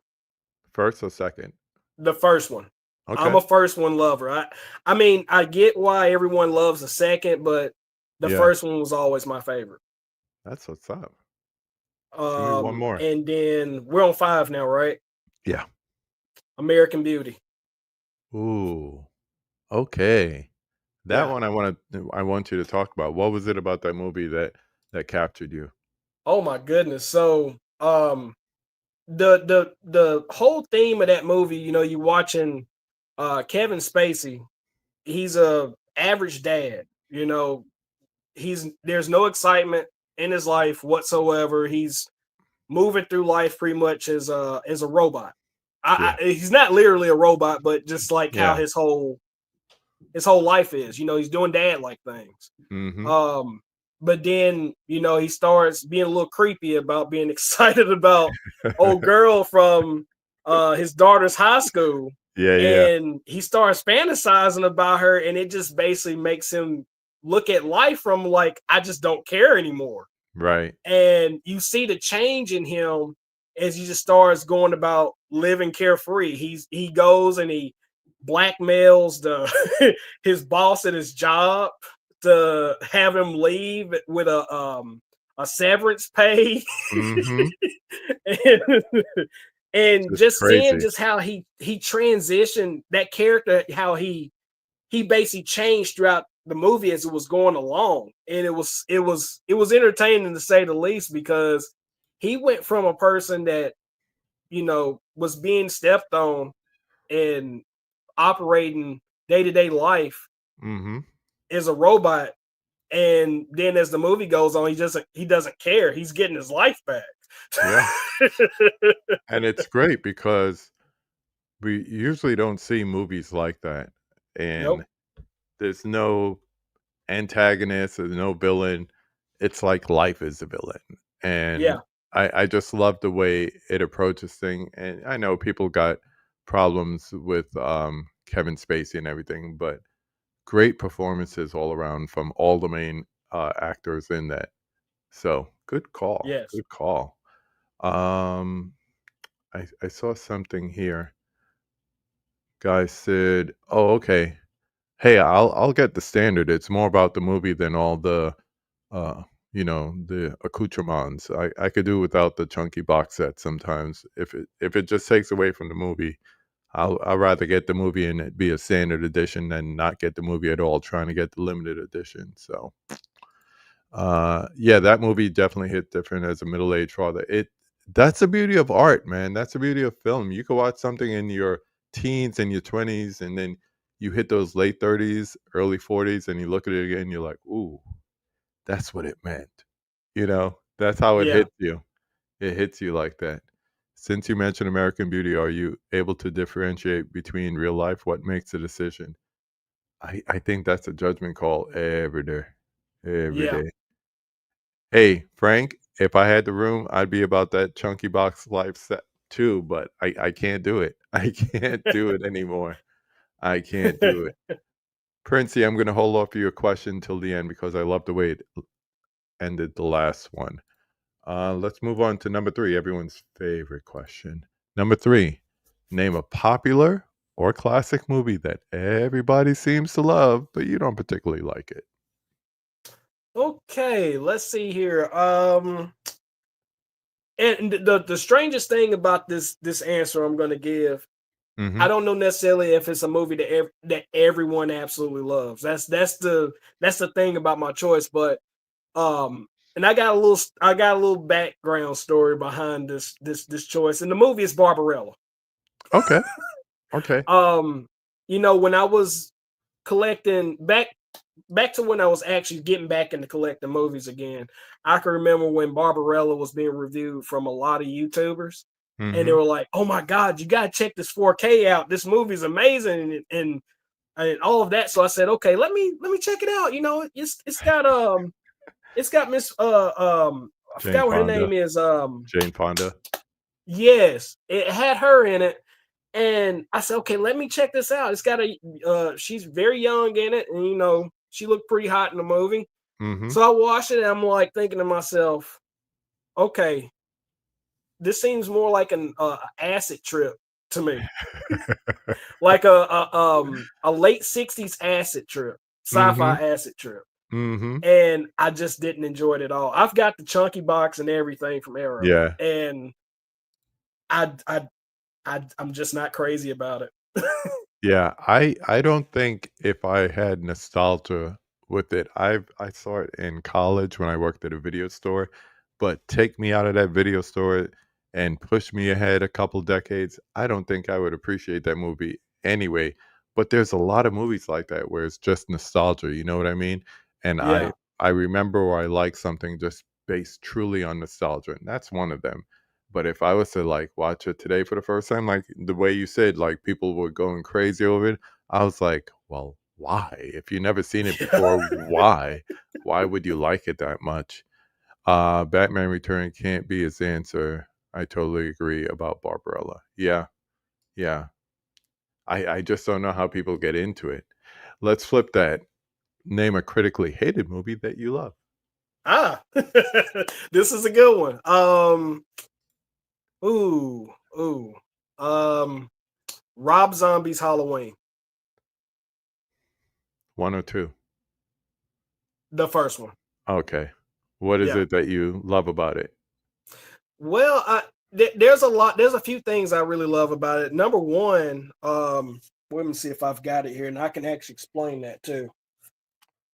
First or second? the first one. I'm Okay. a first one lover. I mean, I get why everyone loves the second, but the Yeah, first one was always my favorite. that's what's up. Give me one more. And then we're on 5 now, right? Yeah. American Beauty. Ooh. Okay. That Yeah. one I want you to talk about. What was it about that movie that captured you? Oh my goodness. So, the whole theme of that movie, you watching Kevin Spacey, he's a average dad, there's no excitement in his life whatsoever. He's moving through life pretty much as a robot. Yeah. He's not literally a robot, but just like how Yeah. his whole life is. He's doing dad like things. Mhm. Um, but then he starts being a little creepy about being excited about old girl from his daughter's high school, Yeah, yeah. and he starts fantasizing about her, and it just basically makes him look at life from like, I just don't care anymore. Right. And you see the change in him as he just starts going about living carefree. He goes and he blackmails the his boss at his job to have him leave with a severance pay. Mhm. and, and Just just seeing crazy. just how he transitioned that character, how he basically changed throughout the movie as it was going along, and it was entertaining to say the least, because he went from a person that was being stepped on and operating day-to-day life Mhm. as a robot, and then as the movie goes on, he doesn't care, he's getting his life back. Yeah. And it's great because we usually don't see movies like that, and Nope. there's no antagonist, there's no villain. It's like life is a villain, and Yeah. I just love the way it approaches thing. And I know people got problems with Kevin Spacey and everything, but great performances all around from all the main actors in that. So good call, Yes. good call. Um, I saw something here. Guy said, "Oh, okay. Hey, I'll get the standard. It's more about the movie than all the uh, the accoutrements. I could do without the chunky box set sometimes. If it just takes away from the movie, I'll rather get the movie and it be a standard edition than not get the movie at all, trying to get the limited edition. So yeah, that movie definitely hit different as a middle-aged father. That's the beauty of art, man. That's the beauty of film. You can watch something in your teens and your 20s, and then you hit those late 30s, early 40s, and you look at it again, you're like, ooh, that's what it meant. That's how it Yeah. hits you. It hits you like that. Since you mentioned American Beauty, are you able to differentiate between real life? What makes a decision? I think that's a judgment call every day. Every Yeah. day. Hey, Frank, if I had the room, I'd be about that chunky box life set too, but I can't do it. I can't do it anymore. I can't do it. Princey, I'm gonna hold off your question till the end because I love the way it ended the last one. Let's move on to number 3, everyone's favorite question. Number 3, name a popular or classic movie that everybody seems to love, but you don't particularly like it. Okay, let's see here. And the strangest thing about this answer I'm going to give, I Mhm. don't know necessarily if it's a movie that everyone absolutely loves. That's the thing about my choice. But and I got a little background story behind this choice. And the movie is Barbarella. Okay. Okay. You know, when I was collecting back to when I was actually getting back into collecting movies again, I can remember when Barbarella was being reviewed from a lot of YouTubers, and they Mhm. were like, "Oh my God, you gotta check this 4K out. This movie's amazing," and all of that. So I said, "Okay, let me check it out." You know, it's got Miss I Jane forgot what her Fonda. name is. Jane Fonda. Yes, it had her in it. And I said, okay, let me check this out. It's got a she's very young in it, and you know, she looked pretty hot in the movie. Mhm. So I watched it and I'm like thinking to myself, okay, this seems more like an acid trip to me. Like a late 60s acid trip, Mhm. sci-fi acid trip. Mhm. And I just didn't enjoy it at all. I've got the chunky box and everything from Arrow, Yeah. and I I I'm just not crazy about it. Yeah, I don't think if I had nostalgia with it, I saw it in college when I worked at a video store, but take me out of that video store and push me ahead a couple decades, I don't think I would appreciate that movie anyway. But there's a lot of movies like that where it's just nostalgia, you know what I mean? And I Yeah. I remember where I like something just based truly on nostalgia, and that's one of them. But if I was to, like, watch it today for the first time, like, the way you said, like, people were going crazy over it, I was like, "Well, why? If you never seen it Yeah. before, why? Why would you like it that much?" Batman Return can't be his answer. I totally agree about Barbarella. Yeah, yeah. I just don't know how people get into it. Let's flip that. Name a critically hated movie that you love. Ah, this is a good one. Ooh, ooh. Um, Rob Zombie's Halloween, 1 or 2? the first one. Okay. What is Yeah. it that you love about it? Well, there's a lot. There's a few things I really love about it. Number one, let me see if I've got it here, and I can actually explain that too.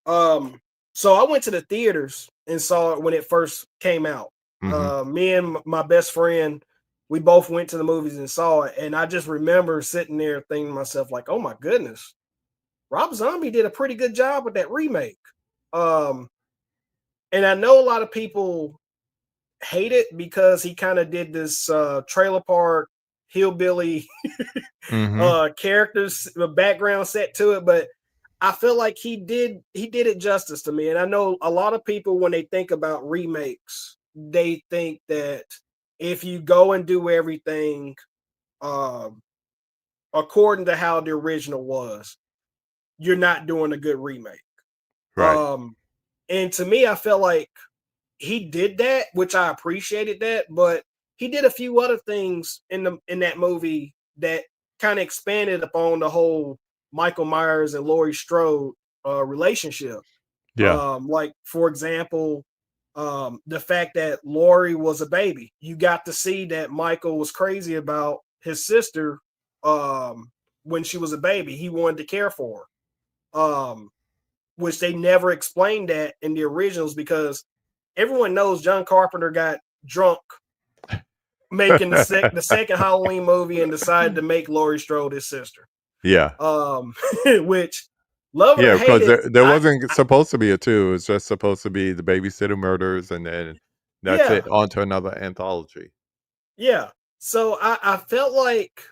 Um, so I went to the theaters and saw it when it first came out. Mhm. Me and my best friend, we both went to the movies and saw it, and I just remember sitting there thinking to myself, like, "Oh my goodness, Rob Zombie did a pretty good job with that remake." Um, and I know a lot of people hate it because he kind of did this trailer park hillbilly Mhm. characters background set to it, but I feel like he did it justice to me. And I know a lot of people when they think about remakes, they think that if you go and do everything um according to how the original was, you're not doing a good remake. Right. Um and to me, I felt like he did that, which I appreciated that, but he did a few other things in that movie that kind of expanded upon the whole Michael Myers and Laurie Strode relationship. Yeah. Like for example, the fact that Laurie was a baby. You got to see that Michael was crazy about his sister when she was a baby. He wanted to care for her. Which they never explained that in the originals because everyone knows John Carpenter got drunk making the second Halloween movie and decided to make Laurie Strode his sister. Yeah. Which love it or Yeah, hate because it, there wasn't supposed to be a 2, it's just supposed to be the babysitter murders, and then that's it, yeah, on to another anthology. yeah. So I felt like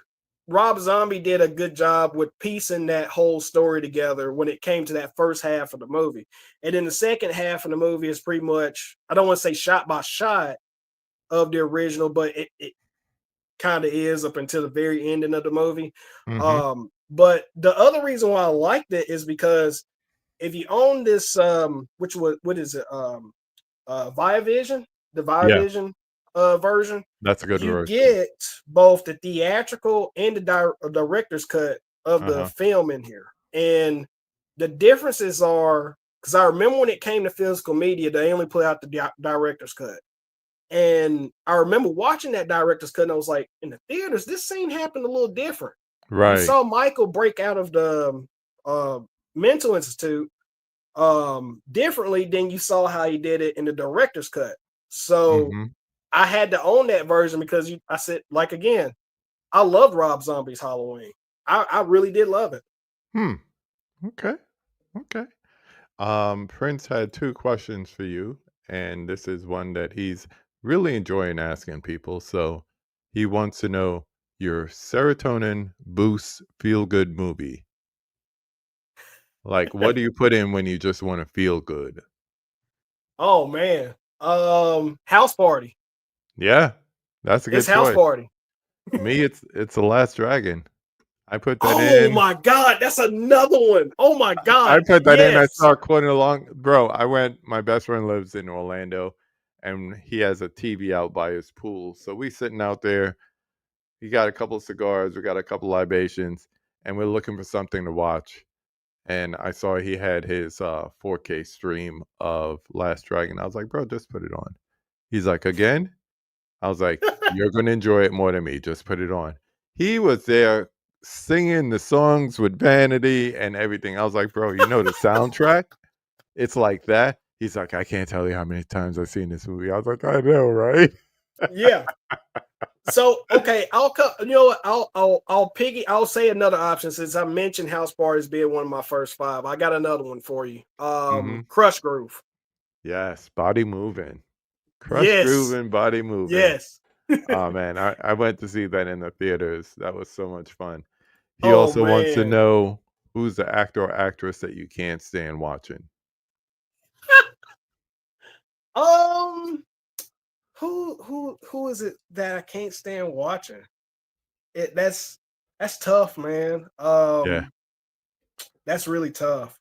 Rob Zombie did a good job with piecing that whole story together when it came to that first half of the movie. And then the second half of the movie is pretty much, I don't want to say shot by shot of the original, but it kind of is up until the very ending of the movie. Mhm. But the other reason why I liked it is because if you own this, which was what is it, Viavision, the Yeah, Viavision version, that's a good you version. get both the theatrical and the director's cut of the Uh-huh. film in here, and the differences are because I remember when it came to physical media, they only put out the director's cut. And I remember watching that director's cut, and I was like, in the theaters, this scene happened a little different. You Right. saw Michael break out of the uh, mental institute differently than you saw how he did it in the director's cut. So Mhm. I had to own that version because I said, like again, I love Rob Zombie's Halloween. I really did love it. Hmm. Okay. Okay. Prince had 2 questions for you, and this is one that he's really enjoying asking people. So he wants to know your serotonin boost feel good movie. Like, what do you put in when you just want to feel good? Oh man. House Party. Yeah, that's a It's good House choice. Party. Me, it's The Last Dragon. I put that Oh in. my god, that's another one. Oh my I god. put that in. I Yes. started quoting along. Bro, I went. My best friend lives in Orlando, and he has a TV out by his pool. So we sitting out there. He got a couple of cigars. We got a couple libations, and we're looking for something to watch. And I saw he had his 4K stream of Last Dragon. I was like, bro, just put it on. He's like, again? I was like, you're gonna enjoy it more than me. Just put it on. He was there singing the songs with Vanity and everything. I was like, bro, you know the soundtrack? It's like that. He's like, I can't tell you how many times I've seen this movie. I was like, I know, right? Yeah. So okay, I'll cut. You know what? I'll say another option since I mentioned House Party as being one of my first five. I got another one for you. Hmm. Crush Groove. Yes, body moving. Crush Yes. grooving, body moving. Yes. Oh man, I went to see that in the theaters. That was so much fun. He Oh also wants to man. know who's the actor or actress that you can't stand watching. Um. Who is it that I can't stand watching? That's tough, man. Yeah. That's really tough.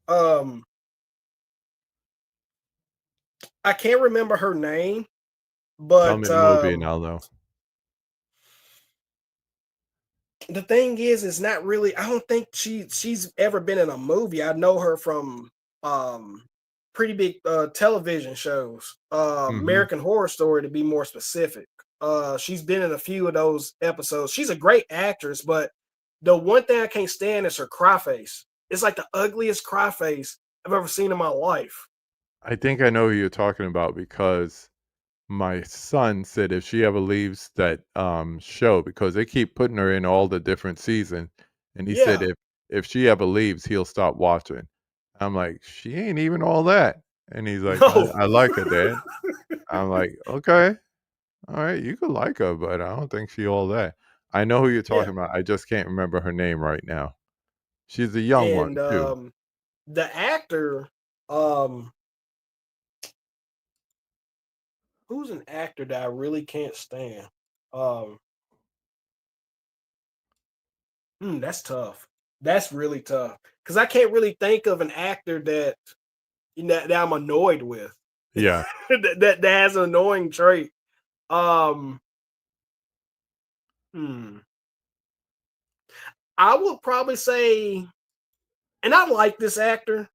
Um, I can't remember her name, Tell but me the movie and I'll know. the thing is, it's not really. I don't think she's ever been in a movie. I know her from um pretty big television shows. Mhm. American Horror Story to be more specific. She's been in a few of those episodes. She's a great actress, but the one thing I can't stand is her cry face. It's like the ugliest cry face I've ever seen in my life. I think I know who you're talking about because my son said if she ever leaves that, show because they keep putting her in all the different seasons, and he said Yeah. if she ever leaves, he'll stop watching. I'm like, "She ain't even all that." And he's like, No. I like her, dad." I'm like, "Okay. Alright, you could like her, but I don't think she all that." I know who you're Yeah. talking about, I just can't remember her name right now. She's a young And one too. the actor, um, who's an actor that I really can't stand? Um, that's tough. That's really tough because I can't really think of an actor that that I'm annoyed with. Yeah. That has an annoying trait. Um, hmm, I would probably say, and I like this actor.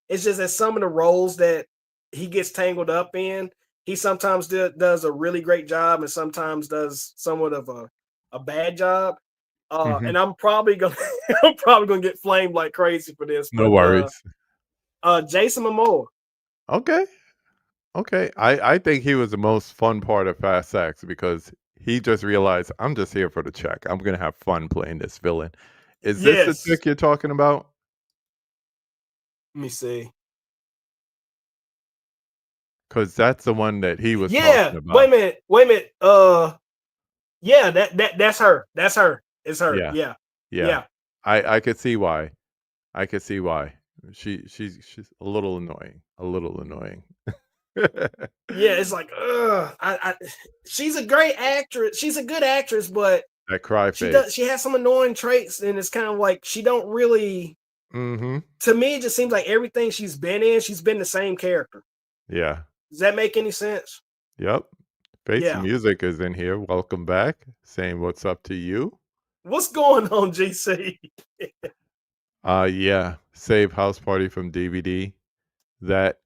It's just that some of the roles that he gets tangled up in, he sometimes does a really great job, and sometimes does somewhat of a bad job. Mhm. And I'm probably gonna I'm probably gonna get flamed like crazy for this, No but worries. Jason Momoa. Okay. Okay. I think he was the most fun part of Fast X because he just realized, "I'm just here for the check. I'm gonna have fun playing this villain." Is this the Yes. chick you're talking about? Let me see. Because that's the one that he was talking Yeah. Wait a about. minute. Wait a minute. Yeah. That's her. That's her. It's her. Yeah. Yeah. Yeah. Yeah. I could see why. I could see why. She's a little annoying. A little annoying. Yeah. It's like, she's a great actress. She's a good actress, but That cry face. she has some annoying traits, and it's kind of like she don't really. Mhm. To me, it just seems like everything she's been the same character. Yeah. Does that make any sense? Yep. Face Yeah. Music is in here. Welcome back. Saying what's up to you. What's going on, GC? Yeah. Save House Party from DVD. That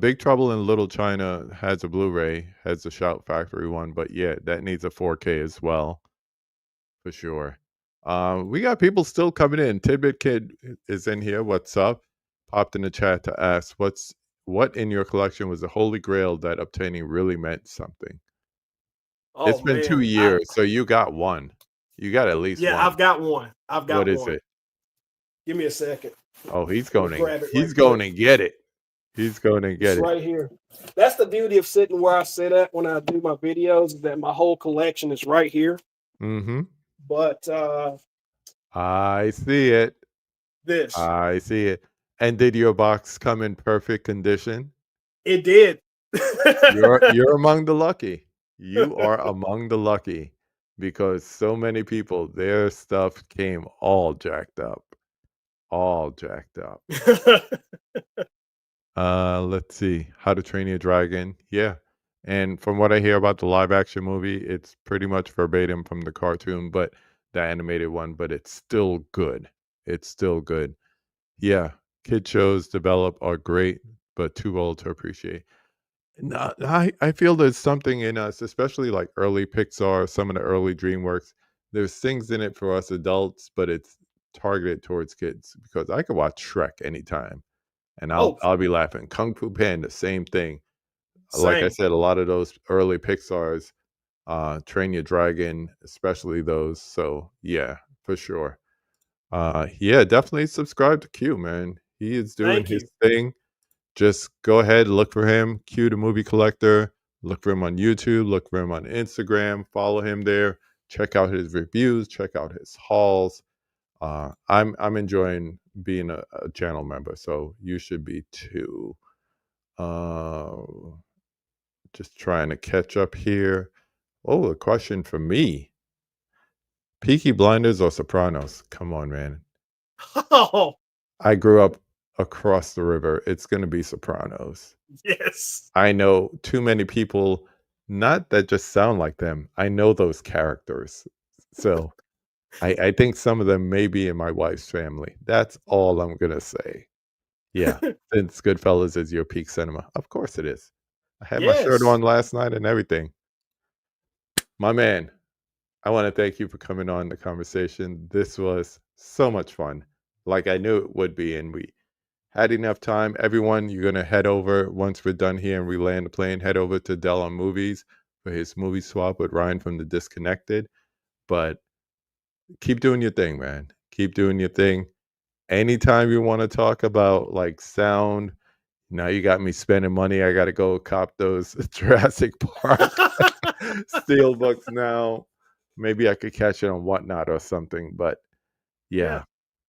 Big Trouble in Little China has a Blu-ray, has the Shout Factory one, but yeah, that needs a 4K as well, for sure. We got people still coming in. Tidbit Kid is in here. What's up? Popped in the chat to ask what in your collection was the holy grail that obtaining really meant something. Oh It's been 2 man, years, so you got one. You got at least Yeah, one. I've got one. I've What got is one. it? Give me a second. Oh, Let me grab it he's right going quick. to get it. He's going to It's get it. right here. That's the beauty of sitting where I sit at when I do my videos, is that my whole collection is right here. Mhm. But I see it. this, I see it. And did your box come in perfect condition? it did. You're among the lucky. You are among the lucky because so many people, their stuff came all jacked up. All jacked up. Let's see. How to Train Your Dragon. Yeah. And from what I hear about the live action movie, it's pretty much verbatim from the cartoon, but the animated one, but it's still good. It's still good. Yeah. Kid shows develop are great, but too old to appreciate. No, I feel there's something in us, especially like early Pixar, some of the early DreamWorks. There's things in it for us adults, but it's targeted towards kids because I could watch Shrek anytime and I'll Oh, I'll be laughing. Kung Fu Panda, same thing. Like I same. said, a lot of those early Pixar's, Train Your Dragon, especially those. So yeah, for sure. Yeah, definitely subscribe to Q, man. He is doing Thank his you. thing. Just go ahead, look for him, Q the Movie Collector. Look for him on YouTube, look for him on Instagram, follow him there, check out his reviews, check out his hauls. I'm enjoying being a channel member, so you should be too. Uh, just trying to catch up here. Oh, a question for me. Peaky Blinders or Sopranos? Come on, man. Oh, I grew up across the river. It's going to be Sopranos. yes. I know too many people, not that just sound like them. I know those characters. So I think some of them may be in my wife's family. That's all I'm going to say. Yeah. Since Goodfellas is your peak cinema. Of course it is. I had my shirt Yes. on last night and everything. My man, I want to thank you for coming on the conversation. This was so much fun, like I knew it would be. And we had enough time. Everyone, you're going to head over once we're done here and we land the plane, head over to Dell on Movies for his movie swap with Ryan from The Disconnected. But keep doing your thing, man. Keep doing your thing. Anytime you want to talk about like sound, now you got me spending money. I got to go cop those Jurassic Park Steelbooks now. Maybe I could catch it on Whatnot or something. But Yeah.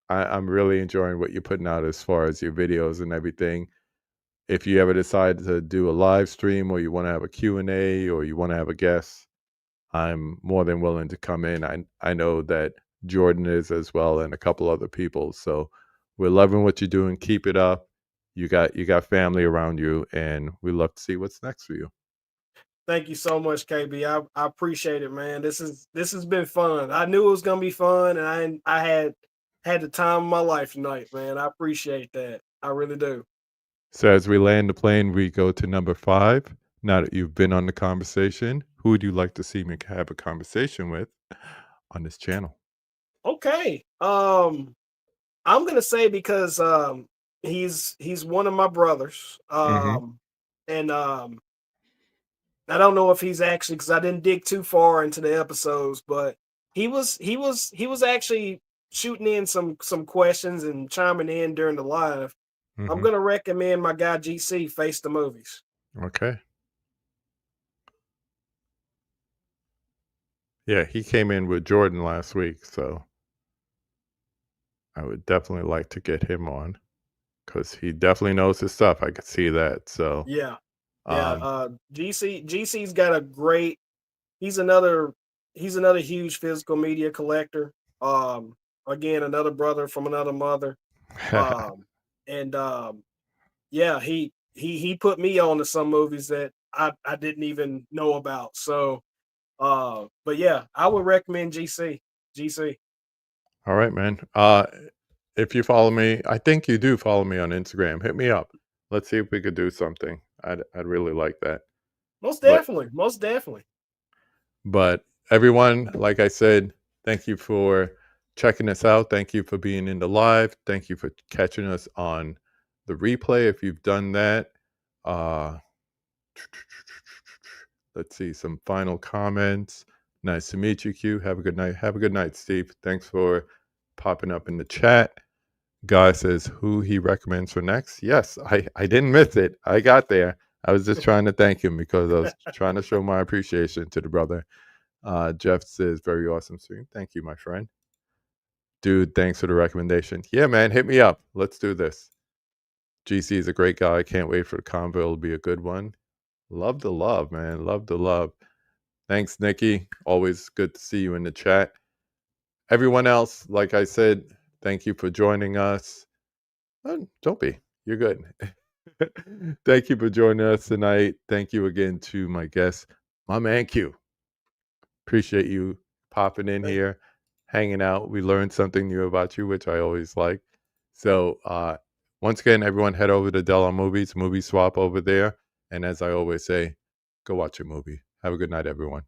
yeah, I'm really enjoying what you're putting out as far as your videos and everything. If you ever decide to do a live stream or you want to have a Q&A or you want to have a guest, I'm more than willing to come in. I know that Jordan is as well and a couple other people. So we're loving what you're doing. Keep it up. You got family around you and we love to see what's next for you. Thank you so much, KB. I appreciate it, man. This has been fun. I knew it was gonna be fun, and I had the time of my life tonight, man. I appreciate that. I really do. So as we land the plane, we go to number 5. Now that you've been on the conversation, who would you like to see me have a conversation with on this channel? Okay. I'm gonna say because he's one of my brothers. Mhm. And I don't know if he's actually, because I didn't dig too far into the episodes, but he was actually shooting in some questions and chiming in during the live. I'm Mhm. gonna recommend my guy GC Face the Movies. Okay. Yeah, he came in with Jordan last week, so I would definitely like to get him on because he definitely knows his stuff. I could see that. So, Yeah, yeah. um, GC's got a great. He's another he's another huge physical media collector. Again, another brother from another mother. Um, and yeah, he put me on to some movies that I didn't even know about. So but yeah, I would recommend GC. GC. all right, man. If you follow me, I think you do follow me on Instagram. Hit me up. Let's see if we could do something. I'd really like that. Most But definitely. Most definitely. but everyone, like I said, thank you for checking us out. Thank you for being in the live. Thank you for catching us on the replay. If you've done that, uh, let's see some final comments. Nice to meet you, Q. Have a good night. Have a good night, Steve. Thanks for popping up in the chat. Guy says who he recommends for next. Yes, I didn't miss it. I got there. I was just trying to thank him because I was trying to show my appreciation to the brother. Jeff says very awesome stream. Thank you, my friend. Dude, thanks for the recommendation. Yeah, man, hit me up. Let's do this. GC is a great guy. Can't wait for the convo. It'll be a good one. Love the love, man. Love the love. Thanks, Nikki. Always good to see you in the chat. Everyone else, like I said, thank you for joining us. Don't be. You're good. Thank you for joining us tonight. Thank you again to my guest, my man Q. Appreciate you popping in here, hanging out. We learned something new about you, which I always like. So, once again, everyone head over to Dell on Movies, Movie Swap over there. And as I always say, go watch a movie. Have a good night, everyone.